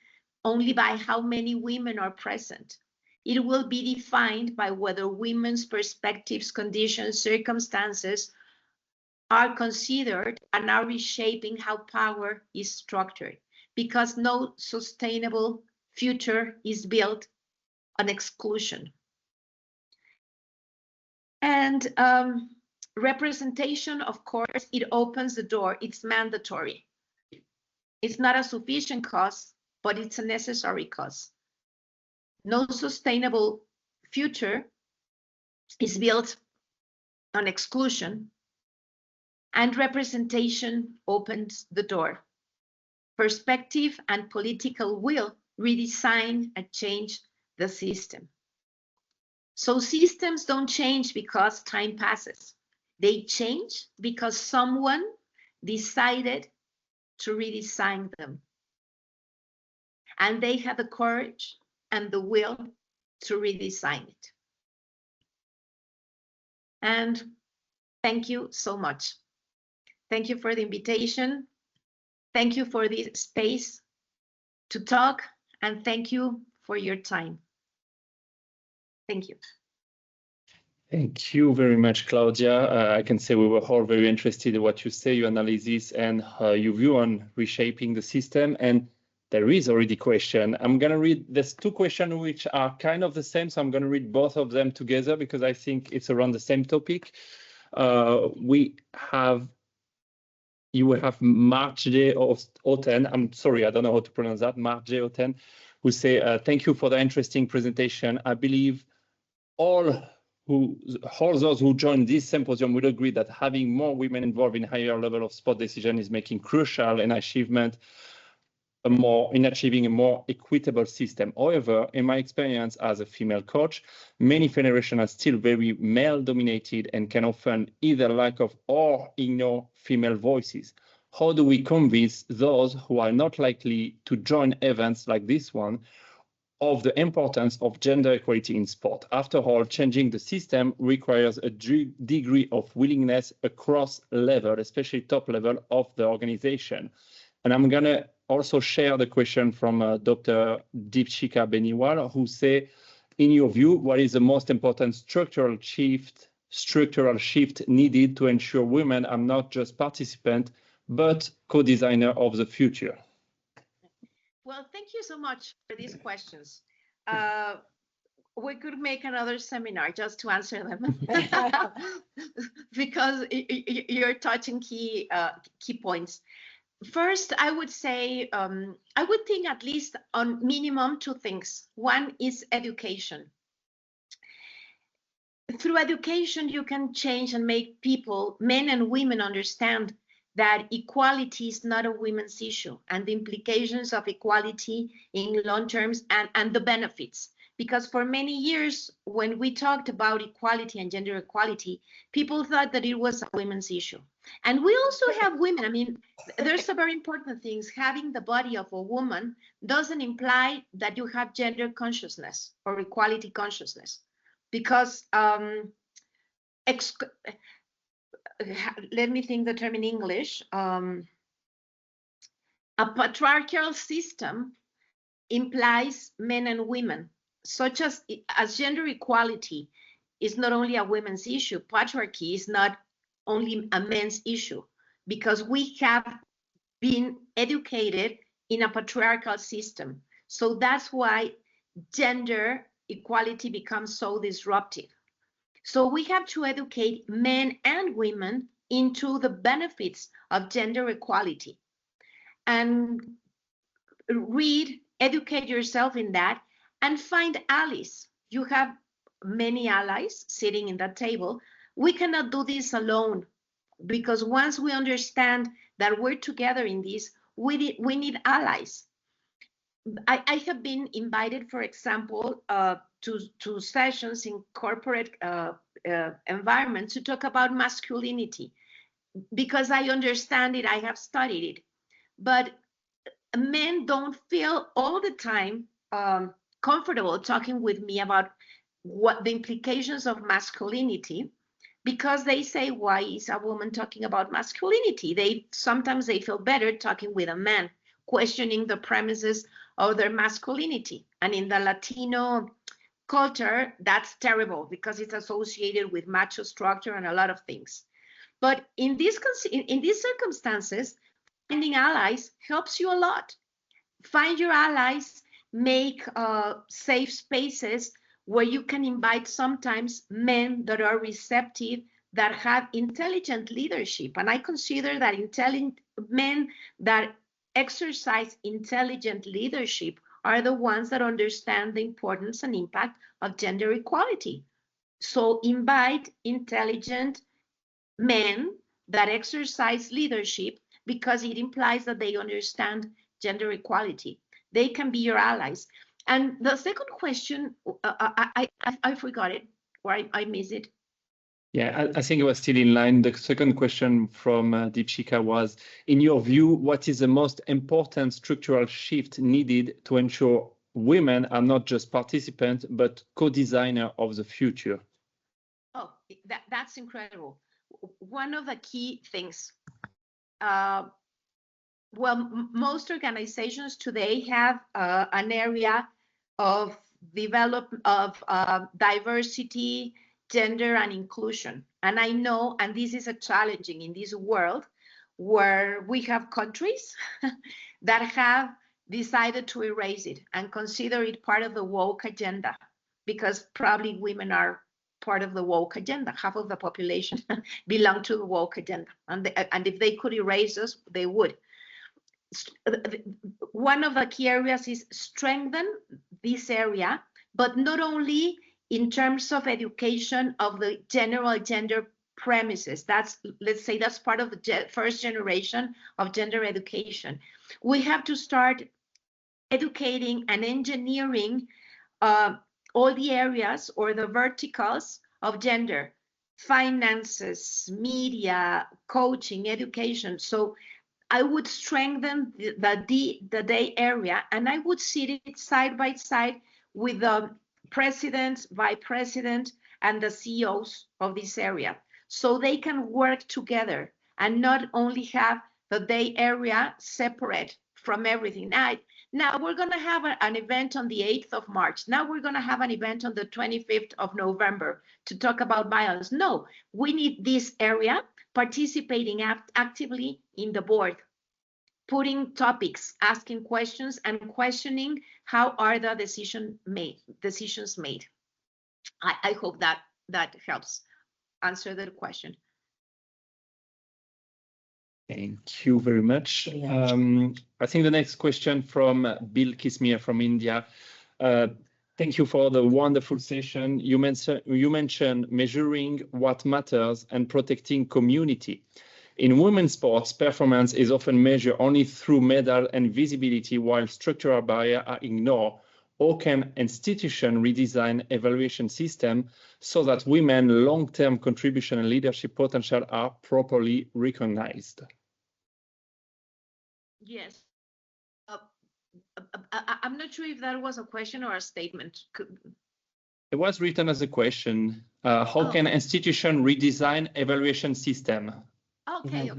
only by how many women are present. It will be defined by whether women's perspectives, conditions, circumstances are considered and are reshaping how power is structured, because no sustainable future is built on exclusion. And representation, of course, it opens the door. It's mandatory. It's not a sufficient cause, but it's a necessary cause. No sustainable future is built on exclusion, and representation opens the door. Perspective and political will redesign and change the system. So systems don't change because time passes. They change because someone decided to redesign them. And they had the courage and the will to redesign it. And thank you so much. Thank you for the invitation. Thank you for this space to talk, and thank you for your time. Thank you. Thank you very much, Claudia. I can say we were all very interested in what you say, your analysis, and your view on reshaping the system. And there is already a question. I'm going to read, there's two questions which are kind of the same, so I'm going to read both of them together because I think it's around the same topic. You will have Mark J. Oten, I'm sorry, I don't know how to pronounce that, Mark J. Oten, who say, thank you for the interesting presentation. I believe all those who joined this symposium will agree that having more women involved in higher level of sport decision is making crucial in achieving a more equitable system. However, in my experience as a female coach, many federations are still very male-dominated and can often either lack of or ignore female voices. How do we convince those who are not likely to join events like this one of the importance of gender equality in sport? After all, changing the system requires a degree of willingness across level, especially top level of the organization. And I'm going to also share the question from Dr. Deepshika Beniwal, who say, in your view, what is the most important structural shift needed to ensure women are not just participants, but co-designer of the future? Well, thank you so much for these questions. We could make another seminar just to answer them because you're touching key points. First, I would say, I would think at least on minimum two things. One is education. Through education, you can change and make people, men and women, understand that equality is not a women's issue, and the implications of equality in long terms and the benefits. Because for many years, when we talked about equality and gender equality, people thought that it was a women's issue. And we also have women. I mean, there's a very important thing. Having the body of a woman doesn't imply that you have gender consciousness or equality consciousness. Because let me think the term in English. A patriarchal system implies men and women, such as gender equality is not only a women's issue. Patriarchy is not only a men's issue, because we have been educated in a patriarchal system. So that's why gender equality becomes so disruptive. So we have to educate men and women into the benefits of gender equality, and educate yourself in that, and find allies. You have many allies sitting in that table. We cannot do this alone, because once we understand that we're together in this, we need allies. I have been invited, for example, to sessions in corporate environments to talk about masculinity, because I understand it, I have studied it. But men don't feel all the time comfortable talking with me about what the implications of masculinity, because they say, why is a woman talking about masculinity? Sometimes they feel better talking with a man, questioning the premises of their masculinity. And in the Latino culture, that's terrible, because it's associated with macho structure and a lot of things. But in these circumstances, finding allies helps you a lot. Find your allies, make safe spaces where you can invite sometimes men that are receptive, that have intelligent leadership. And I consider that men that exercise intelligent leadership are the ones that understand the importance and impact of gender equality. So invite intelligent men that exercise leadership, because it implies that they understand gender equality. They can be your allies. And the second question, I forgot it, or I missed it. Yeah, I think it was still in line. The second question from Deepshika was, in your view, what is the most important structural shift needed to ensure women are not just participants, but co-designer of the future? Oh, that's incredible. One of the key things, most organizations today have an area of diversity, gender, and inclusion. And I know, and this is a challenging in this world where we have countries that have decided to erase it and consider it part of the woke agenda, because probably women are part of the woke agenda. Half of the population belong to the woke agenda. And if they could erase us, they would. One of the key areas is strengthen this area, but not only in terms of education of the general gender premises. Let's say that's part of the first generation of gender education. We have to start educating and engineering all the areas or the verticals of gender: finances, media, coaching, education. So I would strengthen the day area, and I would sit it side by side with the president, vice president, and the CEOs of this area, so they can work together and not only have the day area separate from everything. Now we're going to have an event on the 8th of March. Now we're going to have an event on the 25th of November to talk about violence. No, we need this area participating actively in the board, putting topics, asking questions, and questioning how are the decisions made. I hope that helps answer the question. Thank you very much. I think the next question from Bill Kismir from India. Thank you for the wonderful session. You mentioned measuring what matters and protecting community. In women's sports, performance is often measured only through medal and visibility, while structural barriers are ignored. How can institutions redesign evaluation system so that women's long-term contribution and leadership potential are properly recognized? Yes. I'm not sure if that was a question or a statement. It was written as a question. How can institution redesign evaluation system? Okay.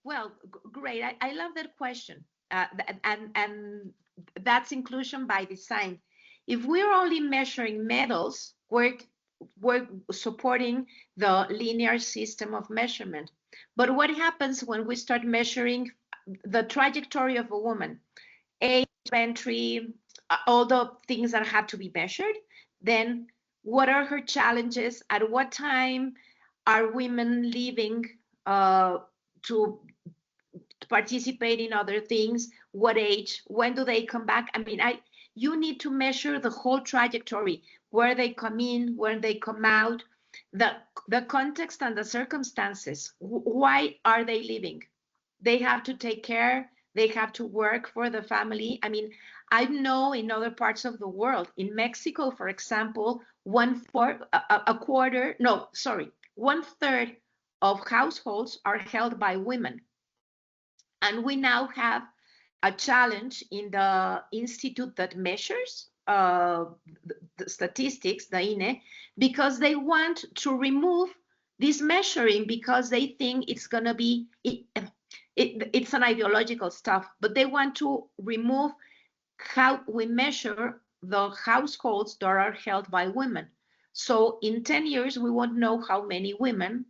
Well, great. I love that question. And that's inclusion by design. If we're only measuring medals, we're supporting the linear system of measurement. But what happens when we start measuring the trajectory of a woman, age, entry, all the things that have to be measured? Then what are her challenges? At what time are women leaving to participate in other things? What age? When do they come back? I mean, you need to measure the whole trajectory, where they come in, where they come out, the context and the circumstances. Why are they leaving? They have to take care. They have to work for the family. I mean, I know in other parts of the world, in Mexico, for example, 1/3 of households are held by women. And we now have a challenge in the institute that measures the statistics, the INE, because they want to remove this measuring because they think it's going to be, it's an ideological stuff, but they want to remove how we measure the households that are held by women. So in 10 years, we won't know how many women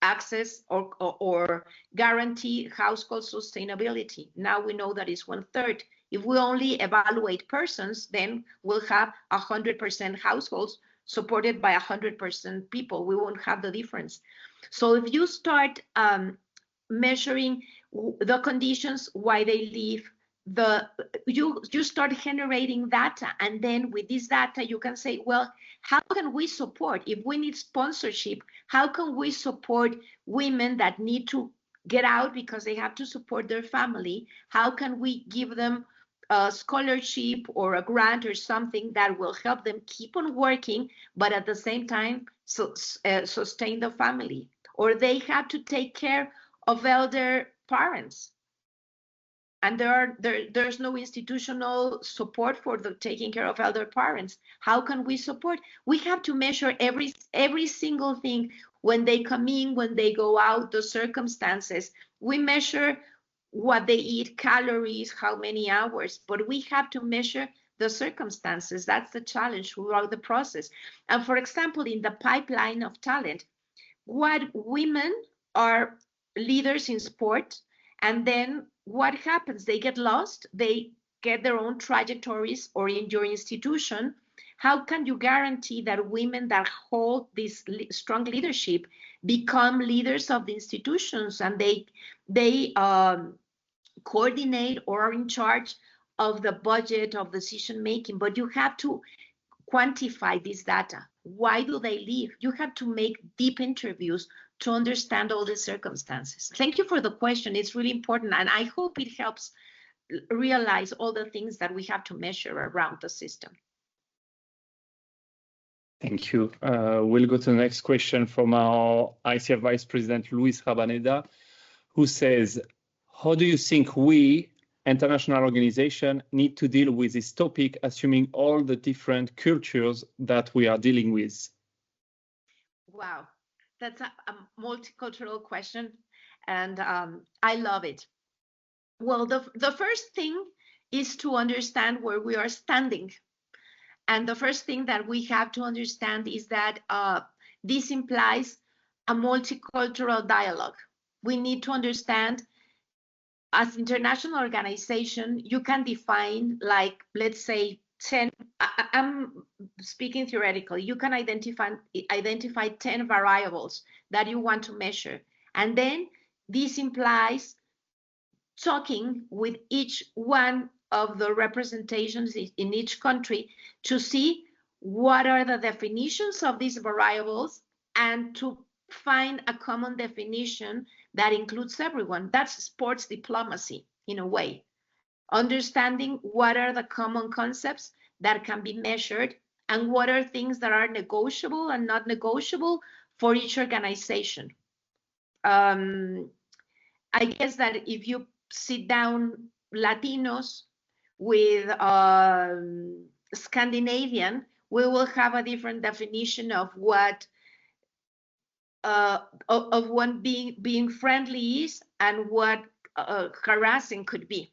access or guarantee household sustainability. Now we know that it's 1/3. If we only evaluate persons, then we'll have 100% households supported by 100% people. We won't have the difference. So if you start measuring the conditions, why they leave, you start generating data, and then with this data you can say, well, how can we support? If we need sponsorship, how can we support women that need to get out because they have to support their family? How can we give them a scholarship or a grant or something that will help them keep on working, but at the same time sustain the family? Or they have to take care of elder parents, and there's no institutional support for the taking care of elder parents. How can we support? We have to measure every single thing, when they come in, when they go out, the circumstances. We measure what they eat, calories, how many hours, but we have to measure the circumstances. That's the challenge throughout the process. And for example, in the pipeline of talent, what women are leaders in sport, and then what happens? They get lost, they get their own trajectories, or in your institution, how can you guarantee that women that hold this strong leadership become leaders of the institutions, and they coordinate or are in charge of the budget, of decision making? But you have to quantify this data. Why do they leave? You have to make deep interviews to understand all the circumstances. Thank you for the question. It's really important, and I hope it helps realize all the things that we have to measure around the system. Thank you. We'll go to the next question from our ICF Vice President, Luis Rabaneda, who says, how do you think we, international organization, need to deal with this topic, assuming all the different cultures that we are dealing with? Wow, that's a multicultural question, and I love it. Well, the first thing is to understand where we are standing. And the first thing that we have to understand is that this implies a multicultural dialogue. We need to understand, as international organization, you can define, like, let's say 10, I'm speaking theoretically, you can identify 10 variables that you want to measure. And then this implies talking with each one of the representations in each country to see what are the definitions of these variables and to find a common definition that includes everyone. That's sports diplomacy in a way. Understanding what are the common concepts that can be measured and what are things that are negotiable and not negotiable for each organization. I guess that if you sit down Latinos with Scandinavian, we will have a different definition of what being friendly is and what harassing could be.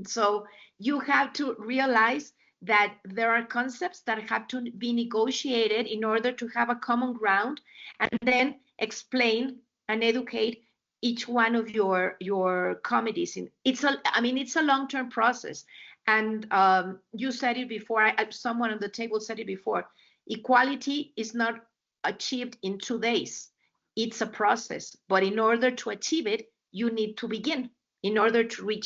So you have to realize that there are concepts that have to be negotiated in order to have a common ground, and then explain and educate each one of your committees. It's a long-term process, and you said it before. Someone on the table said it before. Equality is not achieved in 2 days. It's a process, but in order to achieve it, you need to begin. In order to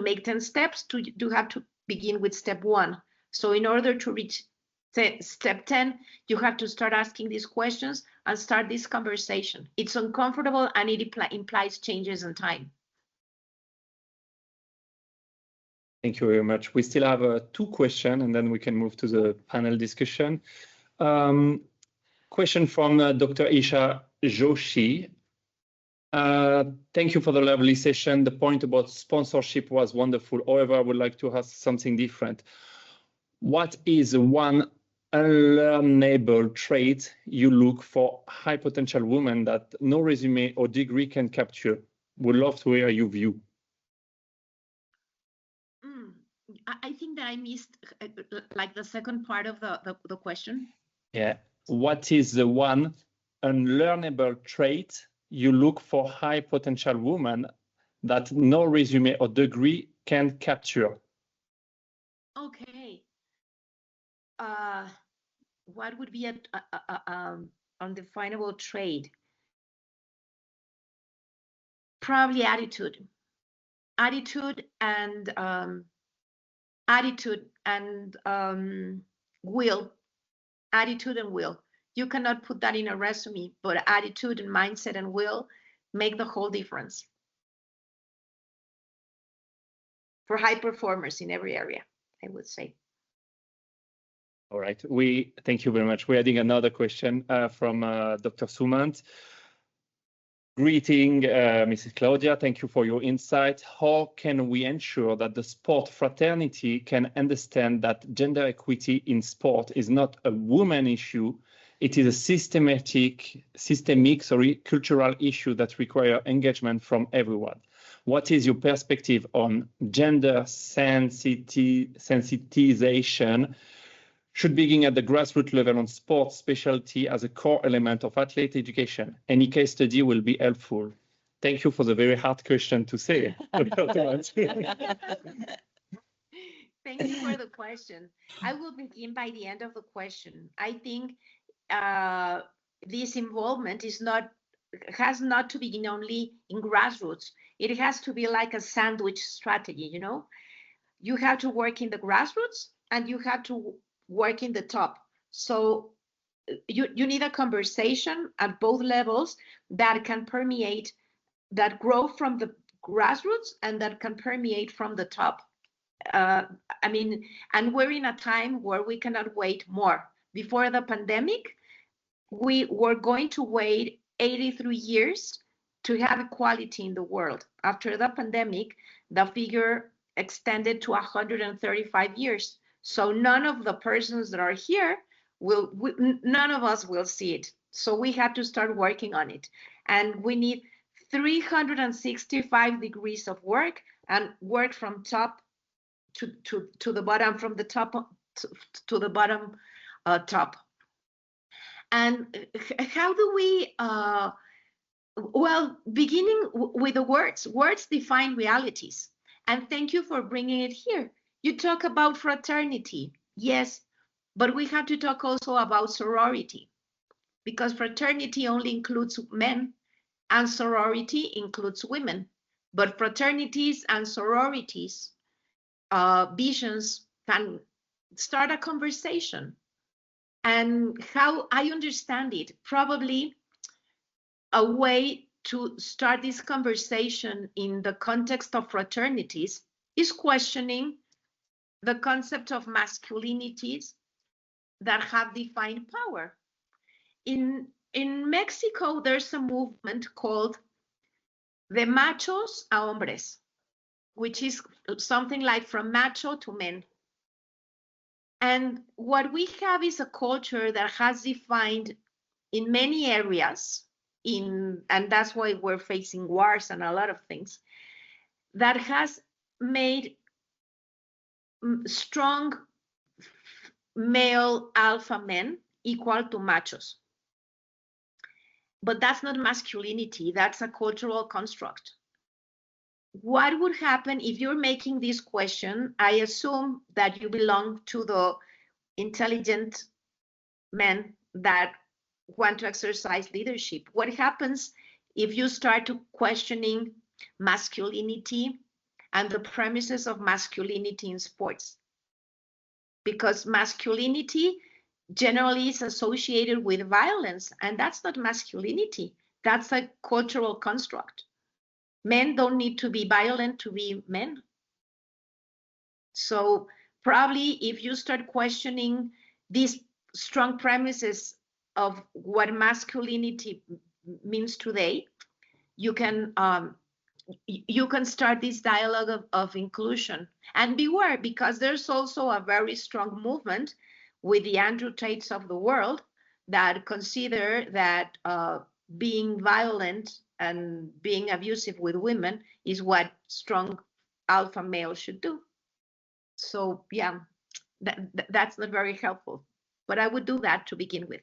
make 10 steps, you have to begin with step 1. So in order to reach step 10, you have to start asking these questions and start this conversation. It's uncomfortable and it implies changes in time. Thank you very much. We still have 2 questions, and then we can move to the panel discussion. Question from Dr. Isha Joshi. Thank you for the lovely session. The point about sponsorship was wonderful. However, I would like to ask something different. What is one unlearnable trait you look for high potential women that no resume or degree can capture? Would love to hear your view. I think that I missed like the second part of the question. Yeah. What is the one unlearnable trait you look for high potential woman that no resume or degree can capture? Okay. What would be an undefinable trait? Probably attitude and will. Attitude and will. You cannot put that in a resume, but attitude and mindset and will make the whole difference for high performers in every area, I would say. All right. Thank you very much. We're adding another question from Dr. Sumant. Greeting, Mrs. Claudia. Thank you for your insight. How can we ensure that the sport fraternity can understand that gender equity in sport is not a woman issue? It is a systemic, cultural issue that requires engagement from everyone. What is your perspective on gender sensitization? Should begin at the grassroots level on sports specialty as a core element of athlete education. Any case study will be helpful. Thank you for the very hard question to say. Thank you for the question. I will begin by the end of the question. I think this involvement has not to begin only in grassroots. It has to be like a sandwich strategy, you know? You have to work in the grassroots and you have to work in the top. So you need a conversation at both levels that can permeate, that grow from the grassroots and that can permeate from the top. And we're in a time where we cannot wait more. Before the pandemic, we were going to wait 83 years to have equality in the world. After the pandemic, the figure extended to 135 years. So none of the persons that are here none of us will see it. So we have to start working on it. And we need 365 degrees of work and work from top to the bottom, from the top to the bottom top. And how do we, well, beginning with the words. Words define realities. And thank you for bringing it here. You talk about fraternity, yes, but we have to talk also about sorority, because fraternity only includes men and sorority includes women. But fraternities and sororities visions can start a conversation. And how I understand it, probably a way to start this conversation in the context of fraternities is questioning the concept of masculinities that have defined power. In Mexico, there's a movement called the machos a hombres, which is something like from macho to men. And what we have is a culture that has defined in many areas, and that's why we're facing wars and a lot of things, that has made strong male alpha men equal to machos. But that's not masculinity, that's a cultural construct. What would happen if you're making this question? I assume that you belong to the intelligent men that want to exercise leadership. What happens if you start to questioning masculinity and the premises of masculinity in sports? Because masculinity generally is associated with violence, and that's not masculinity. That's a cultural construct. Men don't need to be violent to be men. So probably if you start questioning these strong premises of what masculinity means today, you can start this dialogue of inclusion. And beware, because there's also a very strong movement with the Andrew Tates of the world that consider that being violent and being abusive with women is what strong alpha males should do. So yeah, that's not very helpful, but I would do that to begin with.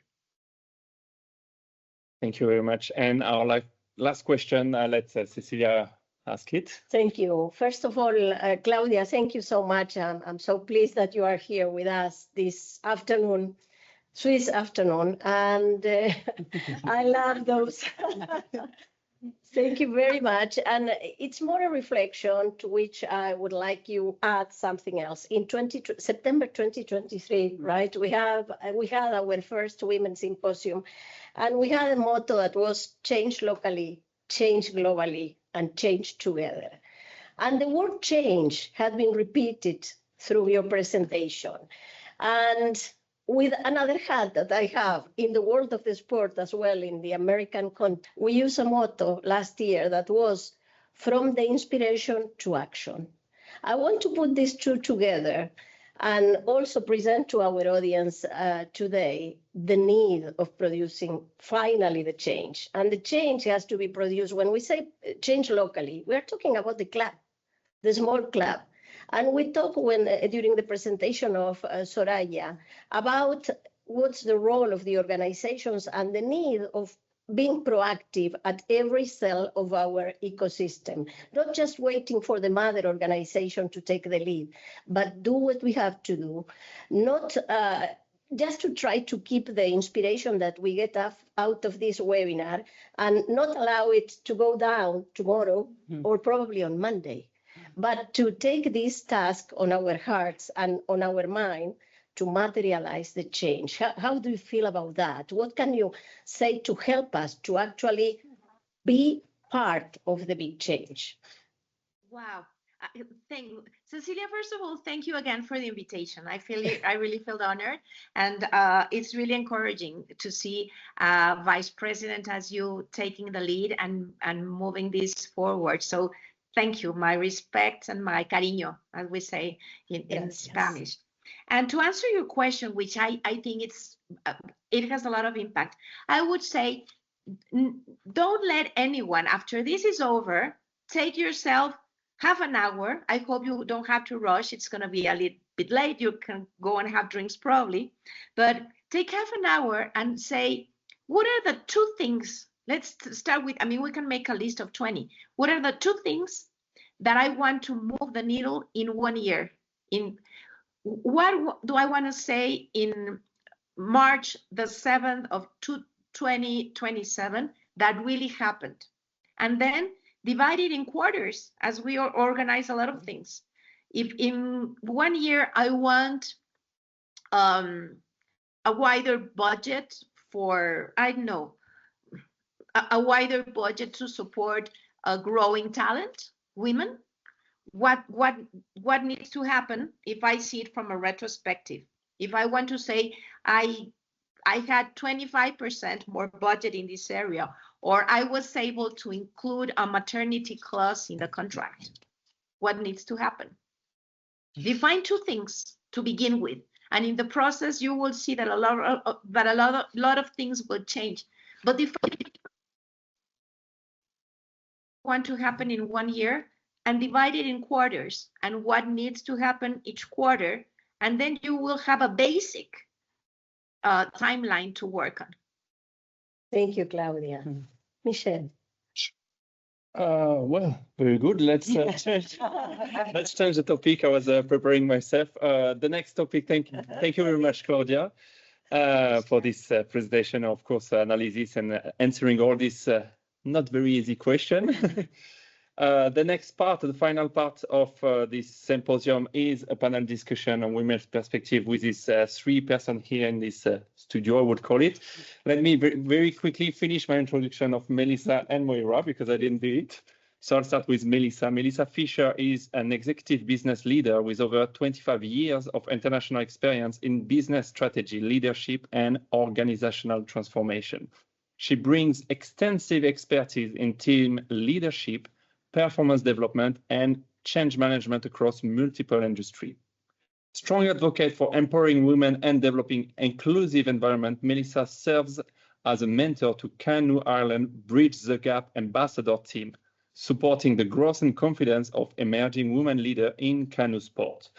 Thank you very much. And our last question, let Cecilia ask it. Thank you. First of all, Claudia, thank you so much. I'm so pleased that you are here with us this afternoon, Swiss afternoon, and I love those. Thank you very much. And it's more a reflection to which I would like you add something else. In September 2023, right, we had our first Women's Symposium, and we had a motto that was change locally, change globally, and change together. And the word change had been repeated through your presentation. And with another hat that I have in the world of the sport as well, in the American context, we used a motto last year that was from the inspiration to action. I want to put these two together and also present to our audience today the need of producing finally the change. And the change has to be produced. When we say change locally, we're talking about the club, the small club. And we talked during the presentation of Soraya about what's the role of the organizations and the need of being proactive at every cell of our ecosystem, not just waiting for the mother organization to take the lead, but do what we have to do, not just to try to keep the inspiration that we get out of this webinar and not allow it to go down tomorrow or probably on Monday. But to take this task on our hearts and on our mind to materialize the change. How do you feel about that? What can you say to help us to actually be part of the big change? Wow. Thank you. Cecilia, first of all, thank you again for the invitation. I really feel honored, and it's really encouraging to see Vice President as you taking the lead and moving this forward. So thank you, my respect and my cariño, as we say in Spanish. Yes. And to answer your question, which I think it has a lot of impact, I would say, don't let anyone, after this is over, take yourself half an hour. I hope you don't have to rush. It's going to be a little bit late. You can go and have drinks probably, but take half an hour and say, what are the 2 things? Let's start with, we can make a list of 20. What are the 2 things that I want to move the needle in 1 year? What do I want to say in March the 7th of 2027 that really happened? And then divide it in quarters as we organize a lot of things. If in 1 year I want a wider budget for, I don't know, a wider budget to support a growing talent, women, what needs to happen if I see it from a retrospective? If I want to say I had 25% more budget in this area, or I was able to include a maternity clause in the contract, what needs to happen? Define 2 things to begin with, and in the process you will see that a lot of things will change. But if you want to happen in 1 year, and divide it in quarters and what needs to happen each quarter, and then you will have a basic timeline to work on. Thank you, Claudia. Michelle. Well, very good. Let's change the topic. I was preparing myself. The next topic. Thank you very much, Claudia, for this presentation. Of course, analysis and answering all these not very easy questions. The next part, the final part of this symposium is a panel discussion on women's perspective with these 3 persons here in this studio, I would call it. Let me very quickly finish my introduction of Melissa and Moira because I didn't do it. So I'll start with Melissa. Melissa Fisher is an executive business leader with over 25 years of international experience in business strategy, leadership, and organizational transformation. She brings extensive expertise in team leadership, performance development, and change management across multiple industries. Strong advocate for empowering women and developing inclusive environment, Melissa serves as a mentor to Canoe Ireland Bridge the Gap ambassador team, supporting the growth and confidence of emerging women leaders in canoe sport.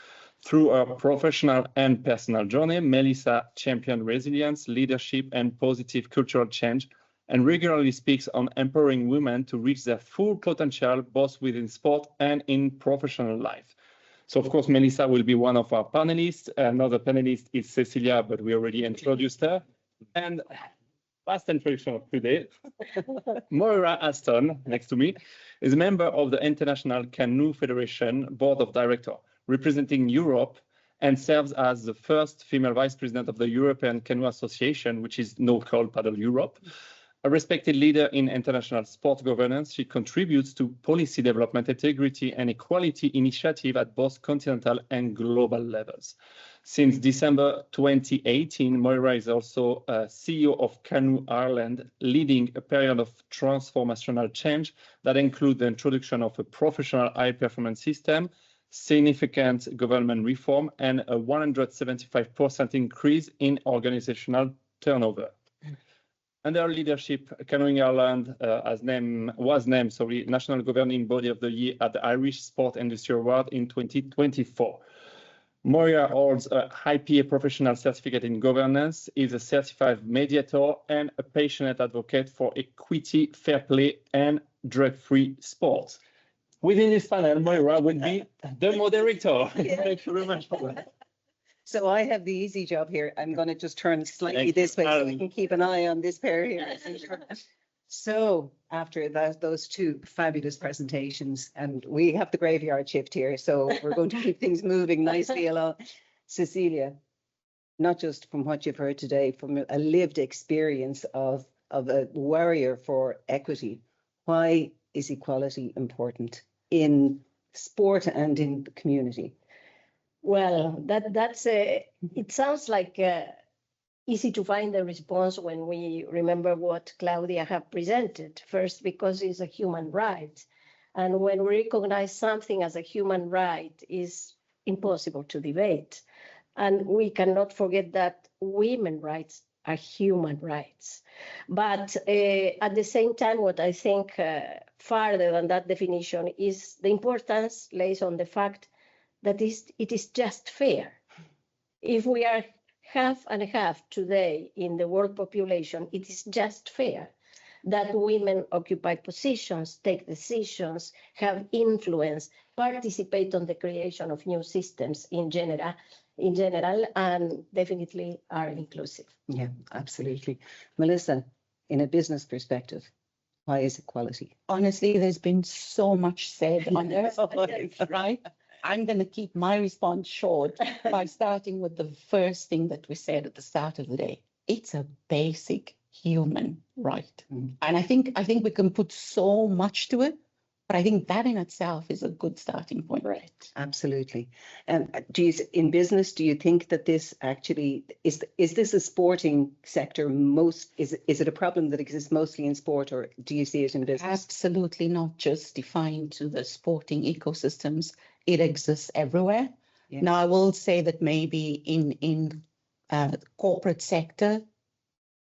Through her professional and personal journey, Melissa championed resilience, leadership, and positive cultural change, and regularly speaks on empowering women to reach their full potential, both within sport and in professional life. So, of course, Melissa will be one of our panelists. Another panelist is Cecilia, but we already introduced her. And last introduction of today, Moira Aston, next to me, is a member of the International Canoe Federation Board of Directors, representing Europe, and serves as the first female vice president of the European Canoe Association, which is now called Paddle Europe. A respected leader in international sport governance, she contributes to policy development, integrity, and equality initiative at both continental and global levels. Since December 2018, Moira is also CEO of Canoe Ireland, leading a period of transformational change that includes the introduction of a professional high-performance system, significant government reform, and a 175% increase in organizational turnover. Under her leadership, Canoeing Ireland was named National Governing Body of the Year at the Irish Sport Industry Award in 2024. Moira holds a IPA professional certificate in governance, is a certified mediator, and a passionate advocate for equity, fair play, and drug-free sports. Within this panel, Moira will be the moderator. Thank you very much for that. So I have the easy job here. I'm going to just turn slightly this way so we can keep an eye on this pair here. So after those 2 fabulous presentations, and we have the graveyard shift here, so we're going to keep things moving nicely along. Cecilia, not just from what you've heard today, from a lived experience of a warrior for equity, why is equality important in sport and in the community? Well, it sounds like easy to find the response when we remember what Claudia have presented. First, because it's a human right. And when we recognize something as a human right, is impossible to debate. And we cannot forget that women's rights are human rights. But at the same time, what I think farther than that definition is the importance lays on the fact that it is just fair. If we are half and half today in the world population, it is just fair that women occupy positions, take decisions, have influence, participate on the creation of new systems in general, and definitely are inclusive. Yeah, absolutely. Melissa, in a business perspective, why is equality? Honestly, there's been so much said on this, right? I'm going to keep my response short by starting with the first thing that we said at the start of the day. It's a basic human right. And I think we can put so much to it, but I think that in itself is a good starting point. Right. Absolutely. In business, do you think that this actually is this a sporting sector is it a problem that exists mostly in sport, or do you see it in business? Absolutely not just defined to the sporting ecosystems. It exists everywhere. Yeah. Now, I will say that maybe in the corporate sector,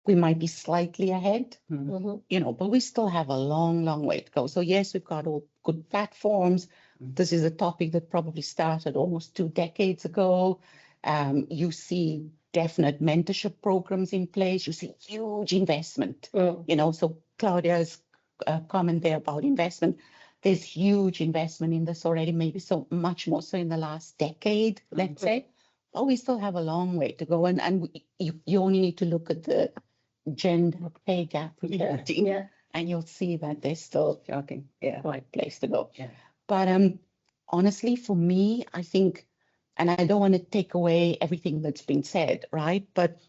we might be slightly ahead, but we still have a long, long way to go. So yes, we've got all good platforms. This is a topic that probably started almost 2 decades ago. You see definite mentorship programs in place. You see huge investment, so Claudia's comment there about investment. There's huge investment in this already, maybe so much more so in the last decade, let's say. But we still have a long way to go. And you only need to look at the gender pay gap reporting, and you'll see that there's still quite a place to go. Yeah. But honestly, for me, I think, and I don't want to take away everything that's been said, right? But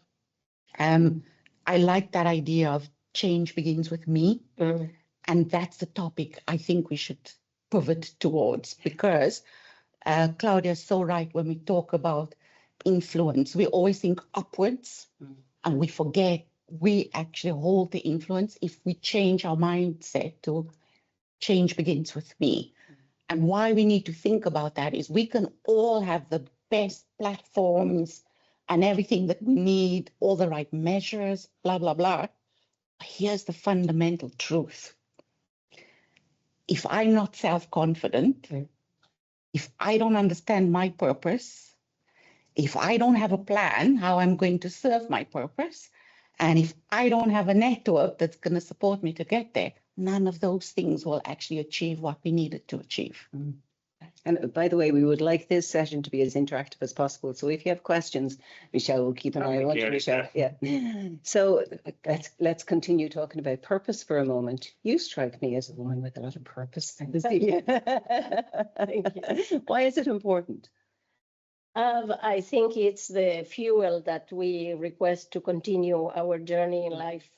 I like that idea of change begins with me. And that's the topic I think we should pivot towards, because Claudia's so right when we talk about influence. We always think upwards and we forget we actually hold the influence if we change our mindset to change begins with me. And why we need to think about that is we can all have the best platforms and everything that we need, all the right measures, blah, blah, blah. Here's the fundamental truth. If I'm not self-confident, if I don't understand my purpose, if I don't have a plan how I'm going to serve my purpose, and if I don't have a network that's going to support me to get there, none of those things will actually achieve what we needed to achieve. And by the way, we would like this session to be as interactive as possible. So if you have questions, Michelle will keep an eye on you, Michelle. Yeah. So let's continue talking about purpose for a moment. You strike me as a woman with a lot of purpose. Thank you. Why is it important? I think it's the fuel that we request to continue our journey in life.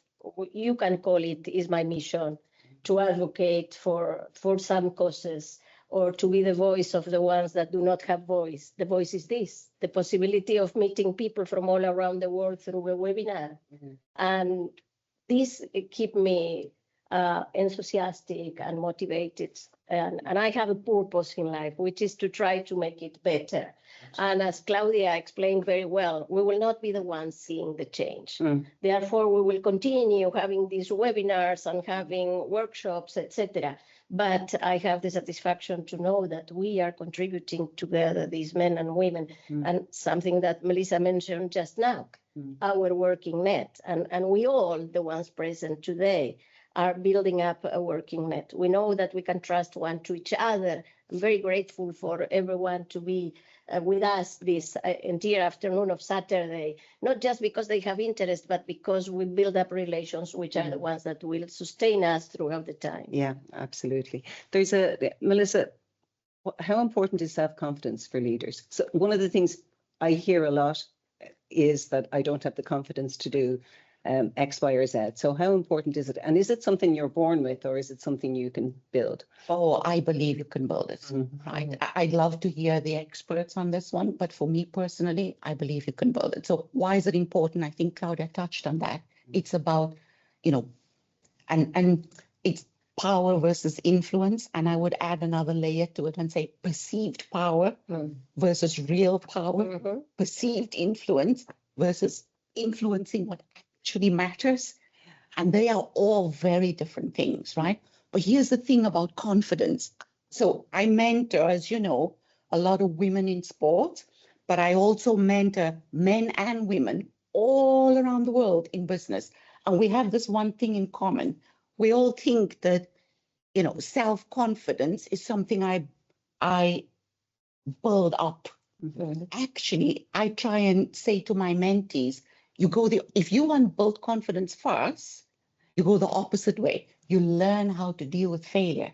You can call it is my mission to advocate for some causes, or to be the voice of the ones that do not have voice. The voice is this, the possibility of meeting people from all around the world through a webinar. And this keep me enthusiastic and motivated. And I have a purpose in life, which is to try to make it better. And as Claudia explained very well, we will not be the ones seeing the change. Therefore, we will continue having these webinars and having workshops, etc. But I have the satisfaction to know that we are contributing together, these men and women, and something that Melissa mentioned just now, our working net. And we all, the ones present today, are building up a working net. We know that we can trust one to each other. I'm very grateful for everyone to be with us this entire afternoon of Saturday, not just because they have interest, but because we build up relations, which are the ones that will sustain us throughout the time. Yeah, absolutely. Melissa, how important is self-confidence for leaders? So one of the things I hear a lot is that I don't have the confidence to do X, Y, or Z. So how important is it? And is it something you're born with, or is it something you can build? Oh, I believe you can build it, right? I'd love to hear the experts on this one, but for me personally, I believe you can build it. So why is it important? I think Claudia touched on that. It's about, and it's power versus influence. And I would add another layer to it and say perceived power versus real power, perceived influence versus influencing what actually matters. And they are all very different things, right? But here's the thing about confidence. So I mentor, as you know, a lot of women in sport, but I also mentor men and women all around the world in business. And we have this one thing in common. We all think that, you know, self-confidence is something I build up. Actually, I try and say to my mentees, if you want to build confidence first, you go the opposite way. You learn how to deal with failure.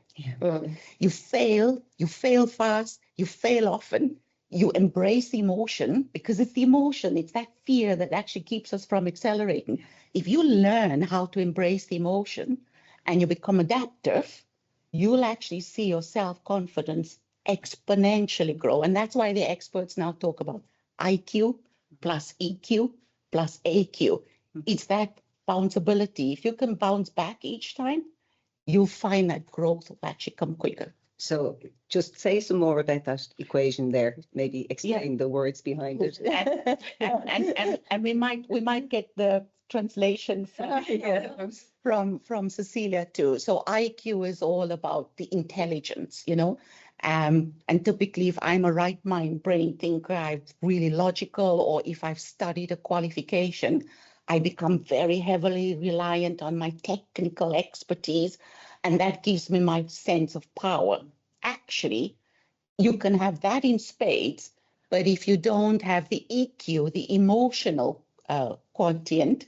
You fail fast, you fail often, you embrace emotion, because it's the emotion, it's that fear that actually keeps us from accelerating. If you learn how to embrace the emotion and you become adaptive, you'll actually see your self-confidence exponentially grow. And that's why the experts now talk about IQ plus EQ plus AQ. It's that bounceability. If you can bounce back each time, you'll find that growth will actually come quicker. So just say some more about that equation there, maybe explain the words behind it. And we might get the translation from Cecilia too. So IQ is all about the intelligence, you know. And typically, if I'm a right mind brain thinker, I'm really logical, or if I've studied a qualification, I become very heavily reliant on my technical expertise, and that gives me my sense of power. Actually, you can have that in spades, but if you don't have the EQ, the emotional quotient,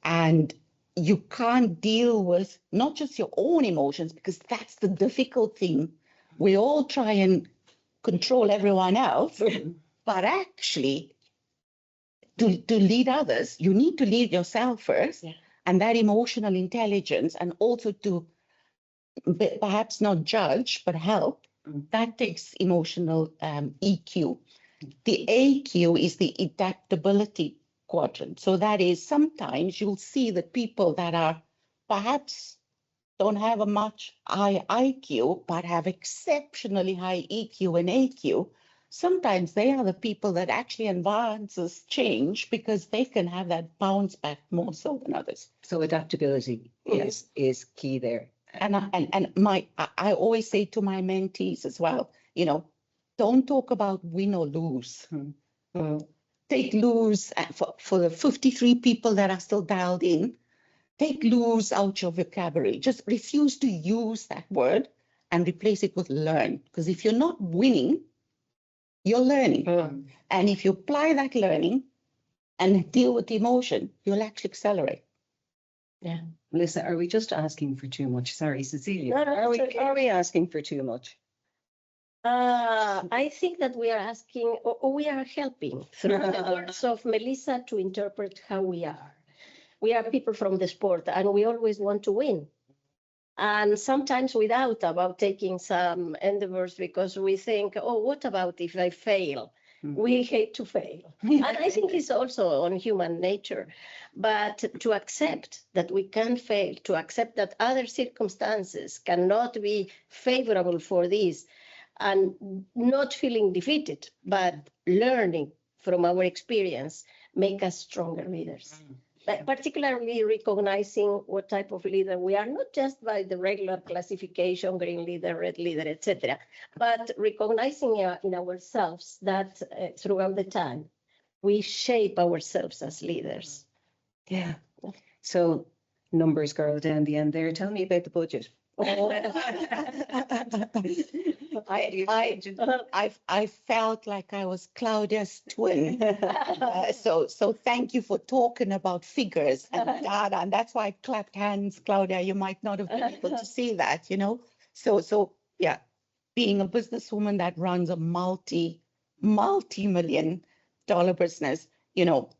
and you can't deal with not just your own emotions, because that's the difficult thing. We all try and control everyone else, but actually, to lead others, you need to lead yourself first, and that emotional intelligence, and also to perhaps not judge, but help. That takes emotional EQ. The AQ is the adaptability quadrant. So that is, sometimes you'll see that people that are perhaps don't have a much high IQ, but have exceptionally high EQ and AQ. Sometimes they are the people that actually advances change, because they can have that bounce back more so than others. So adaptability is key there. And I always say to my mentees as well, you know, don't talk about win or lose. Take lose for the 53 people that are still dialed in. Take lose out your vocabulary. Just refuse to use that word and replace it with learn. Because if you're not winning, you're learning. And if you apply that learning and deal with the emotion, you'll actually accelerate. Yeah. Melissa, are we just asking for too much? Sorry, Cecilia. No, Are we asking for too much? I think that we are asking, or we are helping through the words of Melissa to interpret how we are. We are people from the sport, and we always want to win. And sometimes we doubt about taking some endeavors because we think, oh, what about if I fail? We hate to fail. And I think it's also on human nature. But to accept that we can fail, to accept that other circumstances cannot be favorable for this, and not feeling defeated, but learning from our experience, make us stronger leaders. But particularly recognizing what type of leader we are, not just by the regular classification, green leader, red leader, etc., but recognizing in ourselves that throughout the time, we shape ourselves as leaders. Yeah. So numbers girl down the end there. Tell me about the budget. I felt like I was Claudia's twin. So thank you for talking about figures and data. And that's why I clapped hands, Claudia. You might not have been able to see that, you know. So yeah, being a businesswoman that runs a multi-million-dollar business, you know,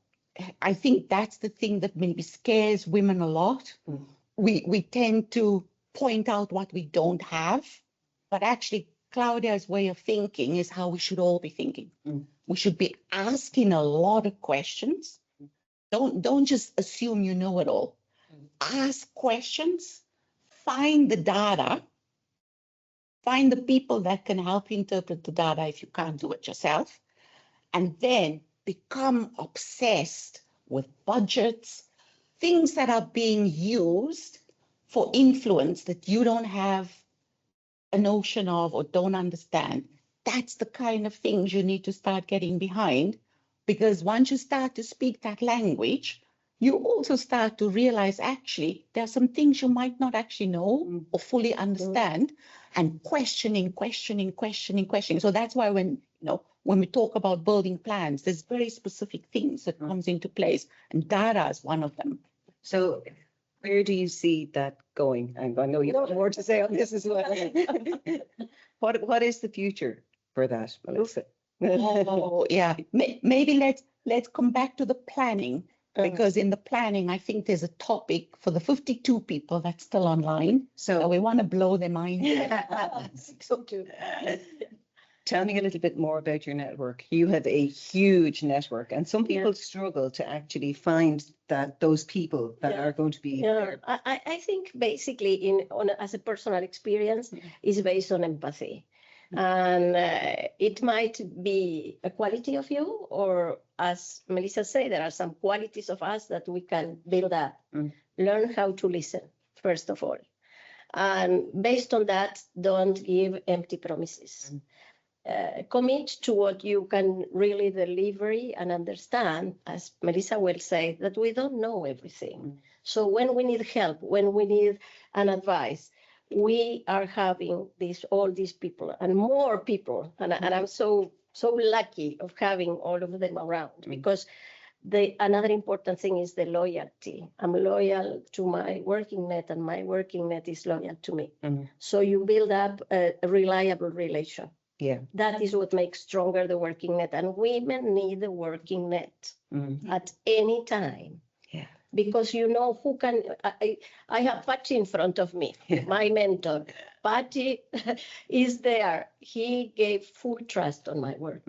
I think that's the thing that maybe scares women a lot. We tend to point out what we don't have, but actually Claudia's way of thinking is how we should all be thinking. We should be asking a lot of questions. Don't just assume you know it all. Ask questions, find the data, find the people that can help you interpret the data if you can't do it yourself, and then become obsessed with budgets, things that are being used for influence that you don't have a notion of or don't understand. That's the kind of things you need to start getting behind, because once you start to speak that language, you also start to realize actually there are some things you might not actually know or fully understand, and questioning. So that's why when we talk about building plans, there's very specific things that comes into place, and data is one of them. So where do you see that going? And I know you have more to say on this as well. What is the future for that, Melissa? Oh, yeah. Maybe let's come back to the planning, because in the planning, I think there's a topic for the 52 people that's still online. So we want to blow their mind. So too. Tell me a little bit more about your network. You have a huge network, and some people struggle to actually find those people that are going to be there. I think basically as a personal experience is based on empathy. And it might be a quality of you, or as Melissa said, there are some qualities of us that we can build up. Learn how to listen, first of all. And based on that, don't give empty promises. Commit to what you can really deliver and understand, as Melissa will say, that we don't know everything. So when we need help, when we need an advice, we are having all these people and more people, and I'm so lucky of having all of them around, because another important thing is the loyalty. I'm loyal to my working net, and my working net is loyal to me. So you build up a reliable relation. Yeah, that is what makes stronger the working net, and women need the working net at any time. Yeah. Because who can, I have Patty in front of me, my mentor. Patty is there. He gave full trust on my work.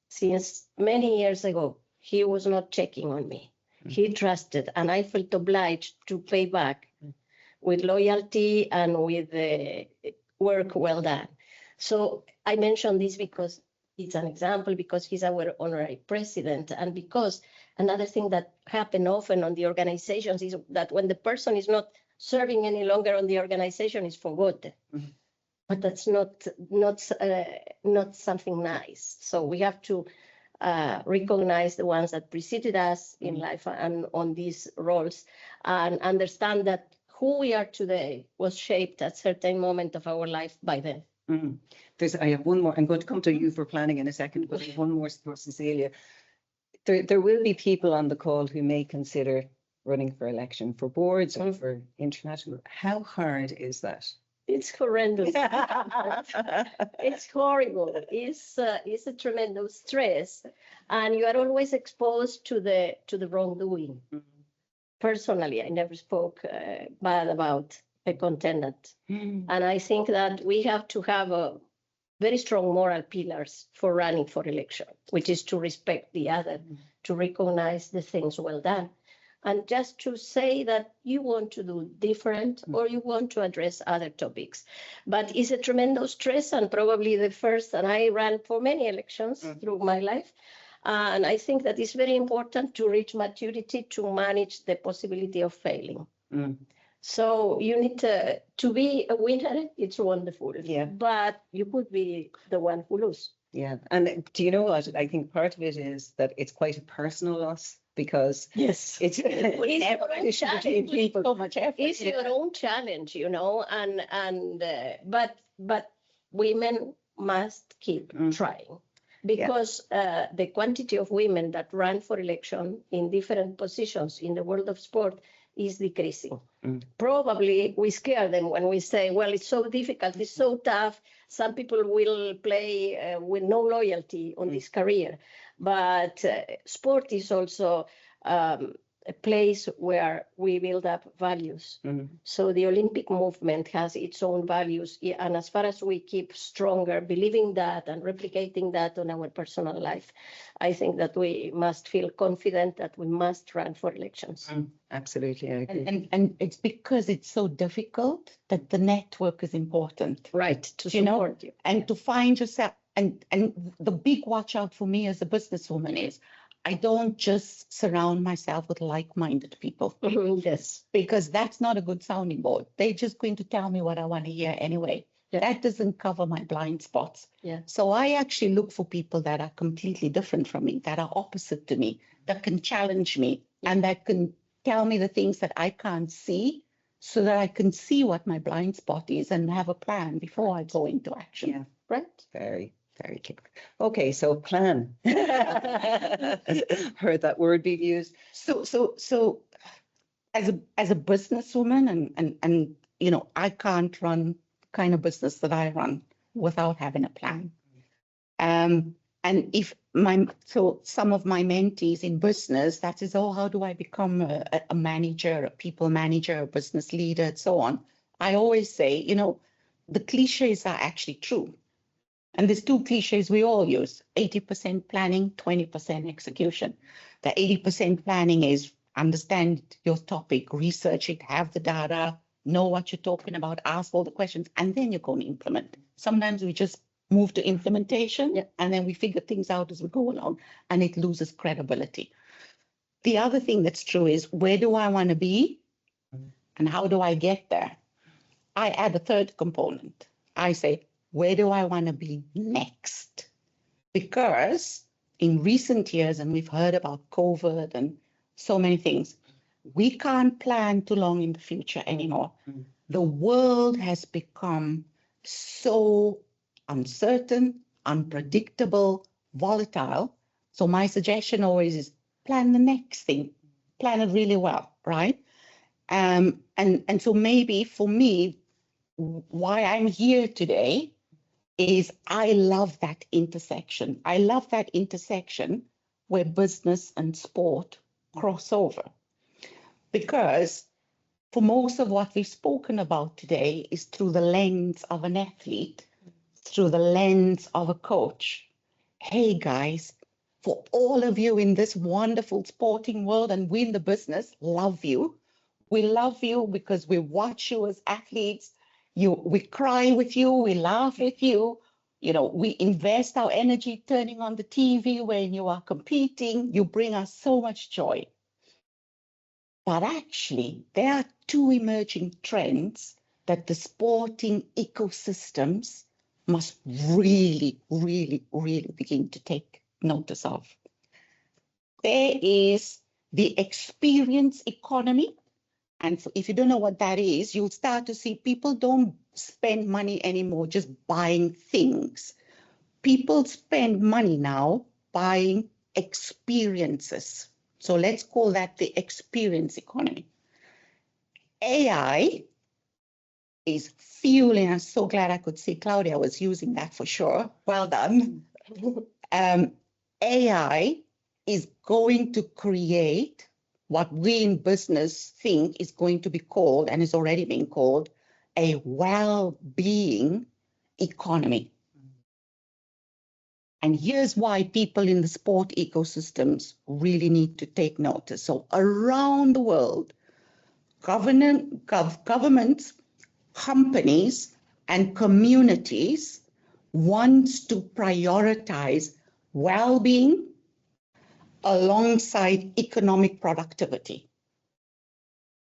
Since many years ago, he was not checking on me. He trusted, and I felt obliged to pay back with loyalty and with work well done. So I mention this because it's an example, because he's our honorary president, and because another thing that happens often on the organizations is that when the person is not serving any longer on the organization, is forgotten. But that's not something nice. So we have to recognize the ones that preceded us in life and on these roles, and understand that who we are today was shaped at a certain moment of our life by them. I have one more. I'm going to come to you for planning in a second, but I have one more for Cecilia. There will be people on the call who may consider running for election for boards or for international. How hard is that? It's horrendous. It's horrible. It's a tremendous stress, and you are always exposed to the wrongdoing. Personally, I never spoke bad about a contendant, and I think that we have to have a very strong moral pillars for running for election, which is to respect the other, to recognize the things well done, and just to say that you want to do different or you want to address other topics. But it's a tremendous stress, and probably the first, and I ran for many elections through my life. And I think that it's very important to reach maturity to manage the possibility of failing. So you need to be a winner. It's wonderful. Yeah. But you could be the one who loses. Yeah. And do you know what? I think part of it is that it's quite a personal loss, because it's your own challenge. People. So much effort. It's your own challenge, and but women must keep trying, because the quantity of women that run for election in different positions in the world of sport is decreasing. Probably we scare them when we say, well, it's so difficult, it's so tough. Some people will play with no loyalty on this career. But sport is also a place where we build up values. So the Olympic movement has its own values. And as far as we keep stronger, believing that and replicating that on our personal life, I think that we must feel confident that we must run for elections. Absolutely, I agree. And it's because it's so difficult that the network is important. Right, to support you. And to find yourself. And the big watch out for me as a businesswoman is, I don't just surround myself with like-minded people. Yes. Because that's not a good sounding board. They're just going to tell me what I want to hear anyway. Yeah. That doesn't cover my blind spots. Yeah. So I actually look for people that are completely different from me, that are opposite to me, that can challenge me, and that can tell me the things that I can't see, so that I can see what my blind spot is and have a plan before I go into action. Yeah. Right? Very, very clear. Okay, so plan. Heard that word being used. So as a businesswoman and you know, I can't run the kind of business that I run without having a plan. And if some of my mentees in business, that is, oh, how do I become a manager, a people manager, a business leader, and so on? I always say, you know, the cliches are actually true. And there's two cliches we all use: 80% planning, 20% execution. The 80% planning is understand your topic, research it, have the data, know what you're talking about, ask all the questions, and then you're going to implement. Sometimes we just move to implementation, Yeah. and then we figure things out as we go along, and it loses credibility. The other thing that's true is, where do I want to be and how do I get there? I add a third component. I say, where do I want to be next? Because in recent years, and we've heard about COVID and so many things, we can't plan too long in the future anymore. The world has become so uncertain, unpredictable, volatile. So my suggestion always is plan the next thing, plan it really well, right? And so maybe for me, why I'm here today is I love that intersection. I love that intersection where business and sport cross over. Because for most of what we've spoken about today is through the lens of an athlete, through the lens of a coach. Hey guys, for all of you in this wonderful sporting world, and we in the business love you. We love you because we watch you as athletes. We cry with you, we laugh with you. You know, we invest our energy turning on the TV when you are competing. You bring us so much joy. But actually, there are two emerging trends that the sporting ecosystems must really, really, really begin to take notice of. There is the experience economy. And so if you don't know what that is, you'll start to see people don't spend money anymore just buying things. People spend money now buying experiences. So let's call that the experience economy. AI is fueling. I'm so glad I could see Claudia was using that for sure. Well done. AI is going to create what we in business think is going to be called, and is already being called, a well-being economy. And here's why people in the sport ecosystems really need to take notice. So around the world, governments, companies, and communities want to prioritize well-being alongside economic productivity.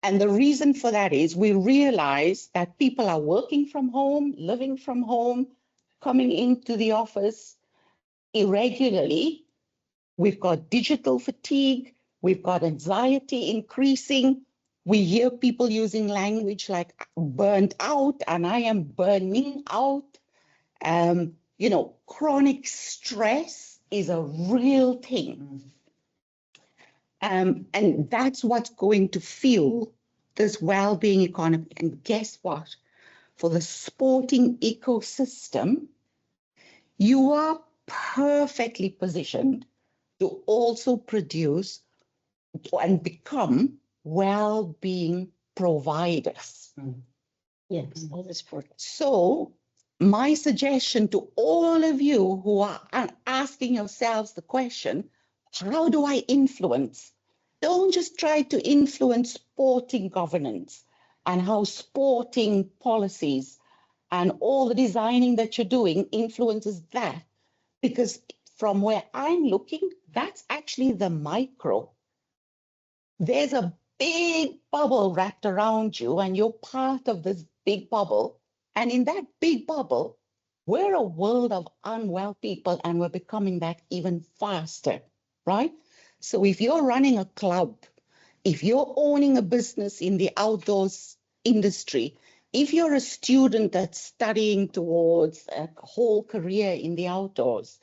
And the reason for that is we realize that people are working from home, living from home, coming into the office irregularly. We've got digital fatigue, we've got anxiety increasing. We hear people using language like burnt out, and I am burning out. You know, chronic stress is a real thing. And that's what's going to fuel this well-being economy. And guess what? For the sporting ecosystem, you are perfectly positioned to also produce and become well-being providers. Yes, always for. So my suggestion to all of you who are asking yourselves the question, how do I influence? Don't just try to influence sporting governance and how sporting policies and all the designing that you're doing influences that. Because from where I'm looking, that's actually the micro. There's a big bubble wrapped around you, and you're part of this big bubble. And in that big bubble, we're a world of unwell people, and we're becoming that even faster, right? So if you're running a club, if you're owning a business in the outdoors industry, if you're a student that's studying towards a whole career in the outdoors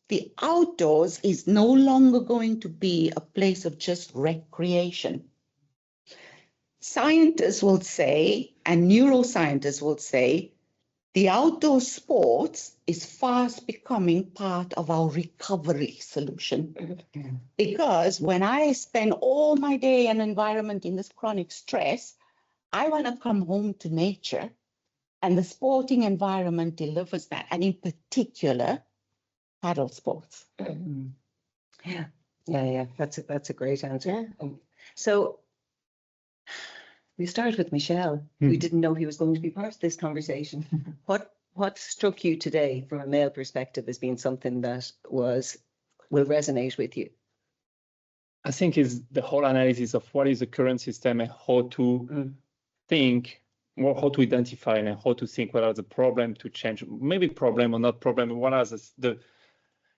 is no longer going to be a place of just recreation. Scientists will say, and neuroscientists will say, the outdoor sports is fast becoming part of our recovery solution. Because when I spend all my day in an environment in this chronic stress, I want to come home to nature, and the sporting environment delivers that, and in particular, paddle sports. Yeah. That's a great answer. Yeah. So we start with Michelle. We didn't know he was going to be part of this conversation. What struck you today from a male perspective as being something that will resonate with you? I think is the whole analysis of what is the current system and how to think, or how to identify and how to think what are the problem to change, maybe problem or not problem, what are the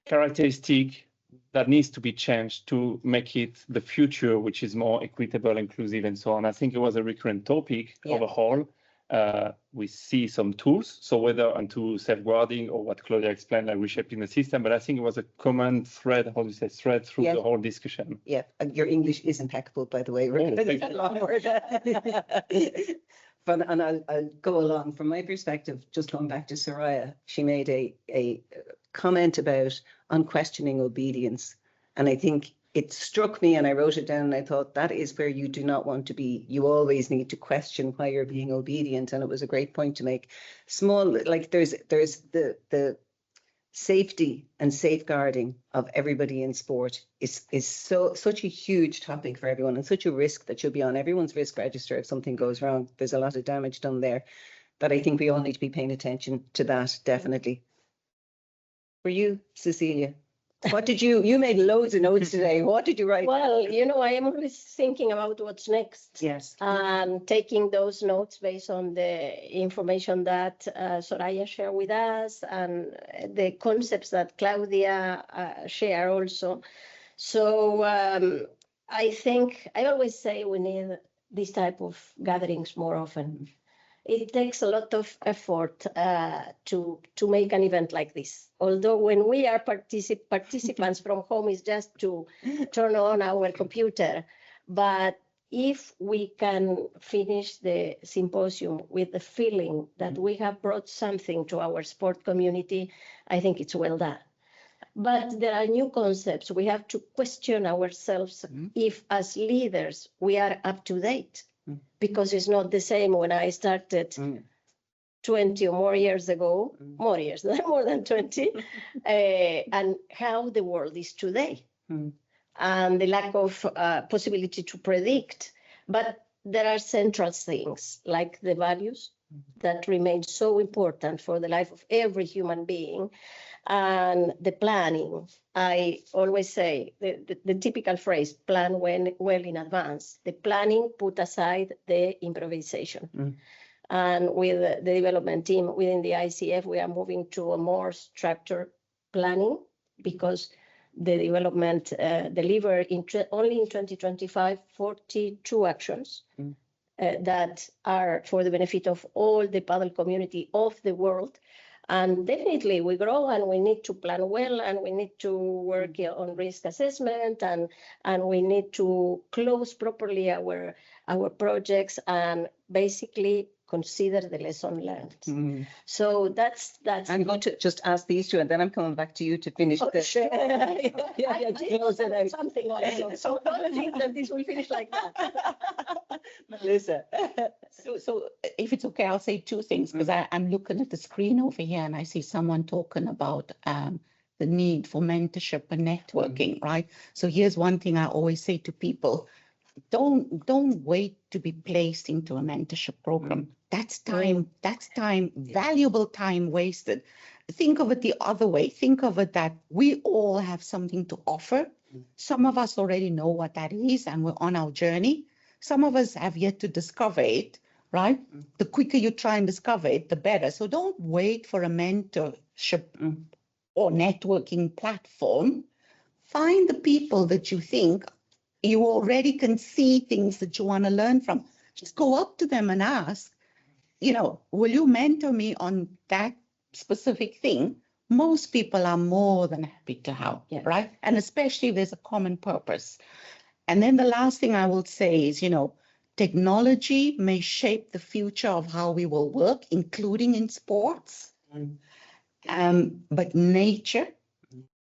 characteristic that needs to be changed to make it the future, which is more equitable, inclusive, and so on. I think it was a recurrent topic overall. We see some tools, so whether onto safeguarding or what Claudia explained, like reshaping the system, but I think it was a common thread, how do you say, thread through the whole discussion. Yeah, your English is impeccable, by the way. And I'll go along. From my perspective, just going back to Soraya, she made a comment about unquestioning obedience. And I think it struck me, and I wrote it down, and I thought that is where you do not want to be. You always need to question why you're being obedient. And it was a great point to make. Small, like there's the safety and safeguarding of everybody in sport is such a huge topic for everyone, and such a risk that should be on everyone's risk register if something goes wrong. There's a lot of damage done there that I think we all need to be paying attention to that, definitely. For you, Cecilia, what did you made loads of notes today. What did you write? Well, I am always thinking about what's next. Yes. And taking those notes based on the information that Soraya shared with us and the concepts that Claudia shared also. So I think I always say we need this type of gatherings more often. It takes a lot of effort to make an event like this. Although when we are participants from home, it's just to turn on our computer. But if we can finish the symposium with the feeling that we have brought something to our sport community, I think it's well done. But there are new concepts. We have to question ourselves if as leaders we are up to date. Because it's not the same when I started 20 or more years ago, more than 20, and how the world is today, and the lack of possibility to predict. But there are central things like the values that remain so important for the life of every human being, and the planning. I always say the typical phrase, plan well in advance. The planning put aside the improvisation. And with the development team within the ICF, we are moving to a more structured planning, because the development delivered only in 2025 42 actions that are for the benefit of all the paddle community of the world. And definitely we grow, and we need to plan well, and we need to work on risk assessment, and we need to close properly our projects and basically consider the lesson learned. So that's. I'm going to just ask these two, and then I'm coming back to you to finish the. Sure. Yeah, to close it out. Something also. So don't think that this will finish like that. Melissa. So if it's okay, I'll say two things, because I'm looking at the screen over here and I see someone talking about the need for mentorship and networking, right? So here's one thing I always say to people: don't wait to be placed into a mentorship program. That's time, valuable time wasted. Think of it the other way. Think of it that we all have something to offer. Some of us already know what that is and we're on our journey. Some of us have yet to discover it, right? The quicker you try and discover it, the better. So don't wait for a mentorship or networking platform. Find the people that you think you already can see things that you want to learn from. Just go up to them and ask, will you mentor me on that specific thing? Most people are more than happy to help, right? And especially if there's a common purpose. And then the last thing I will say is, technology may shape the future of how we will work, including in sports. But nature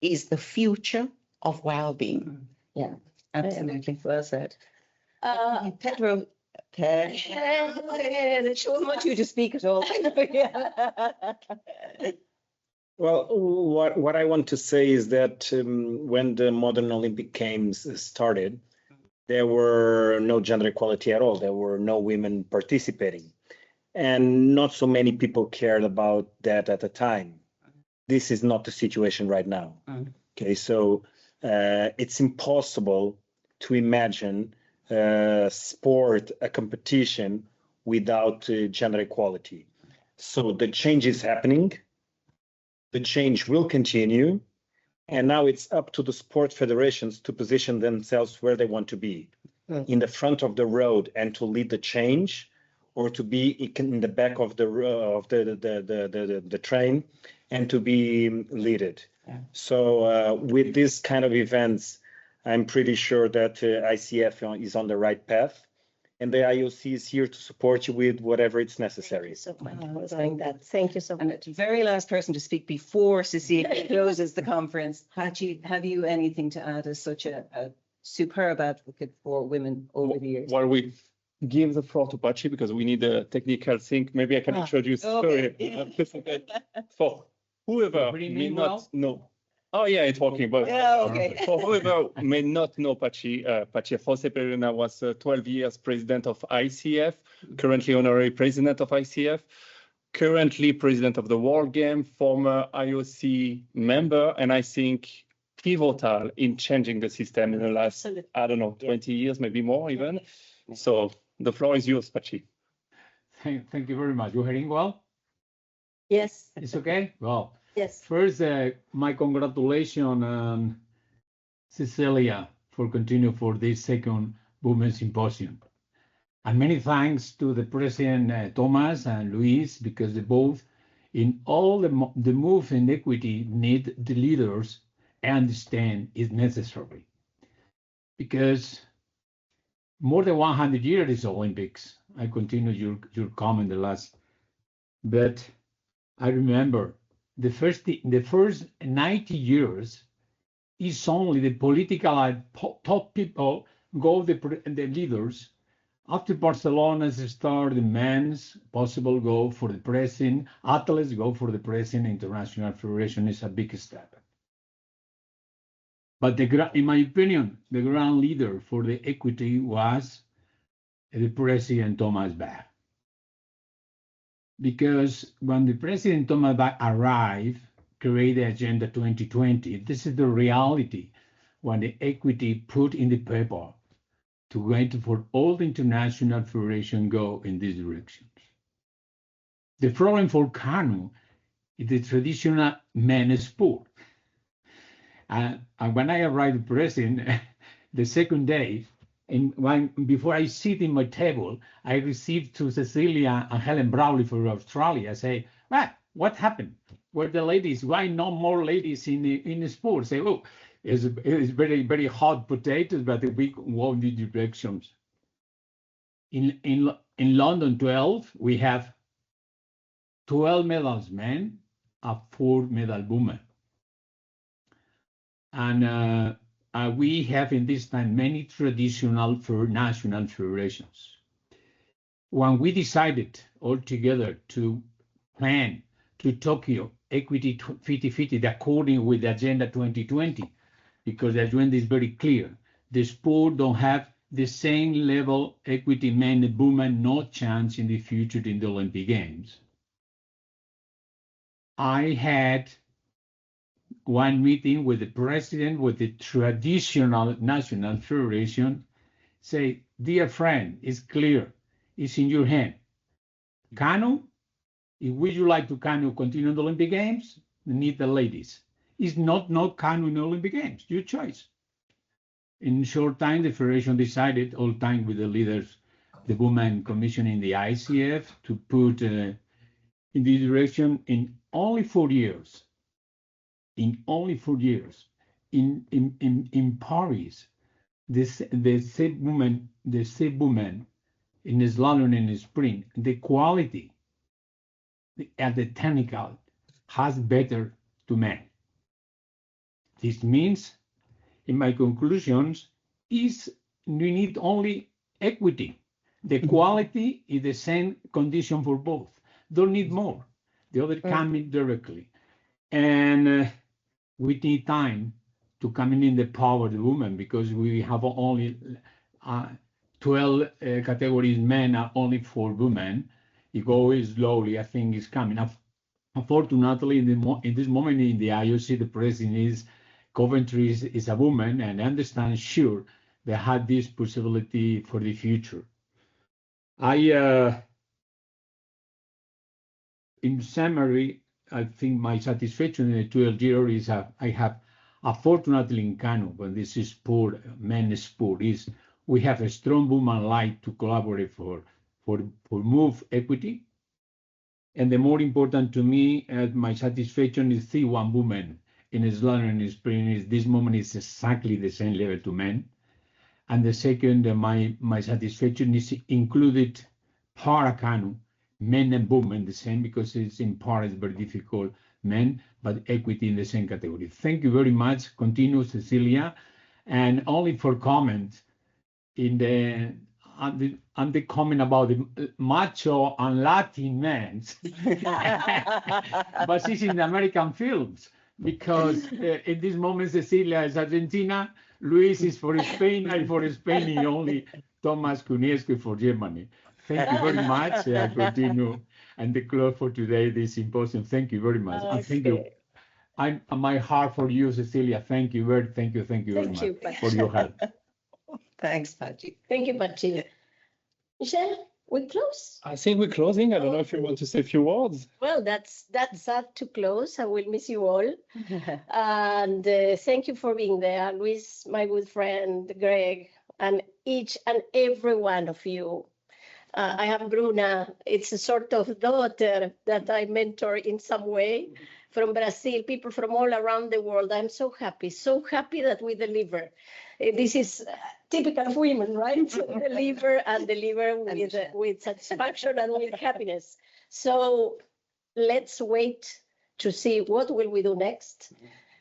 is the future of well-being. Yeah, absolutely. Well said. Pedro, I don't want you to speak at all. Well, what I want to say is that when the modern Olympic Games started, there were no gender equality at all. There were no women participating. And not so many people cared about that at the time. This is not the situation right now. Okay, so it's impossible to imagine sport, a competition without gender equality. So the change is happening. The change will continue. And now it's up to the sport federations to position themselves where they want to be, in the front of the road and to lead the change, or to be in the back of the train and to be leaded. So with this kind of events, I'm pretty sure that ICF is on the right path. And the IOC is here to support you with whatever it's necessary. Thank you so much for doing that. Thank you so And much. the very last person to speak before Cecilia closes the conference, Hachi, have you anything to add as such a superb advocate for women over the years? While we give the floor to Pachi, because we need a technical thing, maybe I can introduce okay. for whoever may not know. Oh yeah, it's working. But okay. for whoever may not know Pachi, Pachi Jose Perena was 12 years president of ICF, currently honorary president of ICF, currently president of the World Game, former IOC member, and I think pivotal in changing the system in the last, 20 years, maybe more even. So the floor is yours, Pachi. Thank you very much. You hearing well? Yes. It's okay? Well, Yes. first, my congratulations, Cecilia, for continuing for this second Women's Symposium. And many thanks to the President Thomas and Luis, because they both, in all the move in equity, need the leaders and understand is necessary. Because more than 100 years is Olympics. I continue your comment the last, but I remember the first 90 years is only the political top people go the leaders. After Barcelona start, the men's possible go for the president, athletes go for the president. International Federation is a big step. But in my opinion, the grand leader for the equity was the President Thomas Bach. Because when the President Thomas Bach arrived, created the Agenda 2020, this is the reality when the equity put in the paper to wait for all the international federation go in these directions. The problem for canoe is the traditional men's sport. And when I arrived at president, the second day, before I sit in my table, I received to Cecilia and Helen Browley for Australia. I say, what happened? Where the ladies? Why not more ladies in the sport? Say, oh, it's very, very hot potatoes, but we go in the directions. In London 12, we have 12 medals men and 4 medal women. And we have in this time many traditional national federations. When we decided all together to plan to Tokyo Equity 50-50 according with the Agenda 2020, because the agenda is very clear, the sport don't have the same level equity men and women no chance in the future in the Olympic Games. I had one meeting with the president with the traditional national federation, say, dear friend, it's clear, it's in your hand. Canoe, if would you like to canoe continue in the Olympic Games, need the ladies. It's not canoe in the Olympic Games, your choice. In short time, the federation decided, all time with the leaders, the women commission in the ICF, to put in this direction in only 4 years. In only 4 years, in Paris, the safe women in slalom and sprint, the quality and the technical has better to men. This means, in my conclusions, is we need only equity. The quality is the same condition for both. Don't need more. The other coming directly. And we need time to come in the power of the women because we have only 12 categories men are only 4 women. It goes slowly, I think it's coming up. Unfortunately, in this moment in the IOC, the president is Coventry is a woman, and I understand sure they had this possibility for the future. In summary, I think my satisfaction in the 12 years is I have, unfortunately in canoe, when this is sport, men's sport, is we have a strong woman like to collaborate for move equity. And the more important to me, my satisfaction is see one woman in slalom and sprint is this moment is exactly the same level to men. And the second, my satisfaction is included para canoe, men and women the same because it's in para it's very difficult men, but equity in the same category. Thank you very much. Continue, Cecilia. And only for comment in the on the comment about the macho and Latin men, but this is in the American films because in this moment Cecilia is Argentina, Luis is for Spain, and for Spain only Thomas Kunieski for Germany. Thank you very much. I continue and the close for today, this symposium. Thank you very much. Okay. Thank you. My heart for you, Cecilia. Thank you very much for your help. Thanks, Pachi. Thank you, Pachi. Michelle, we close? I think we're closing. I don't know if you want to say a few words. Well, that's sad to close. I will miss you all. And thank you for being there. Luis, my good friend, Greg, and each and every one of you. I have Bruna. It's a sort of daughter that I mentor in some way from Brazil, people from all around the world. I'm so happy that we deliver. This is typical of women, right? Deliver with satisfaction and with happiness. So let's wait to see what will we do next.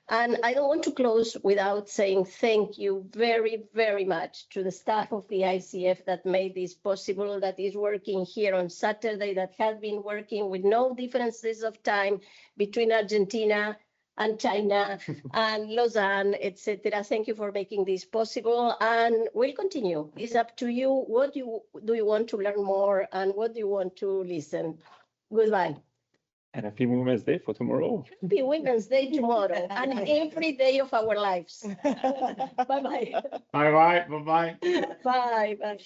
And I don't want to close without saying thank you very, very much to the staff of the ICF that made this possible, that is working here on Saturday, that has been working with no differences of time between Argentina and China and Lausanne, etc. Thank you for making this possible, and we'll continue. It's up to you. What do you want to learn more, and what do you want to listen? Goodbye. And happy Women's Day for tomorrow. Happy Women's Day tomorrow and every day of our lives. Bye-bye. Bye-bye. Bye-bye. Bye. Bye.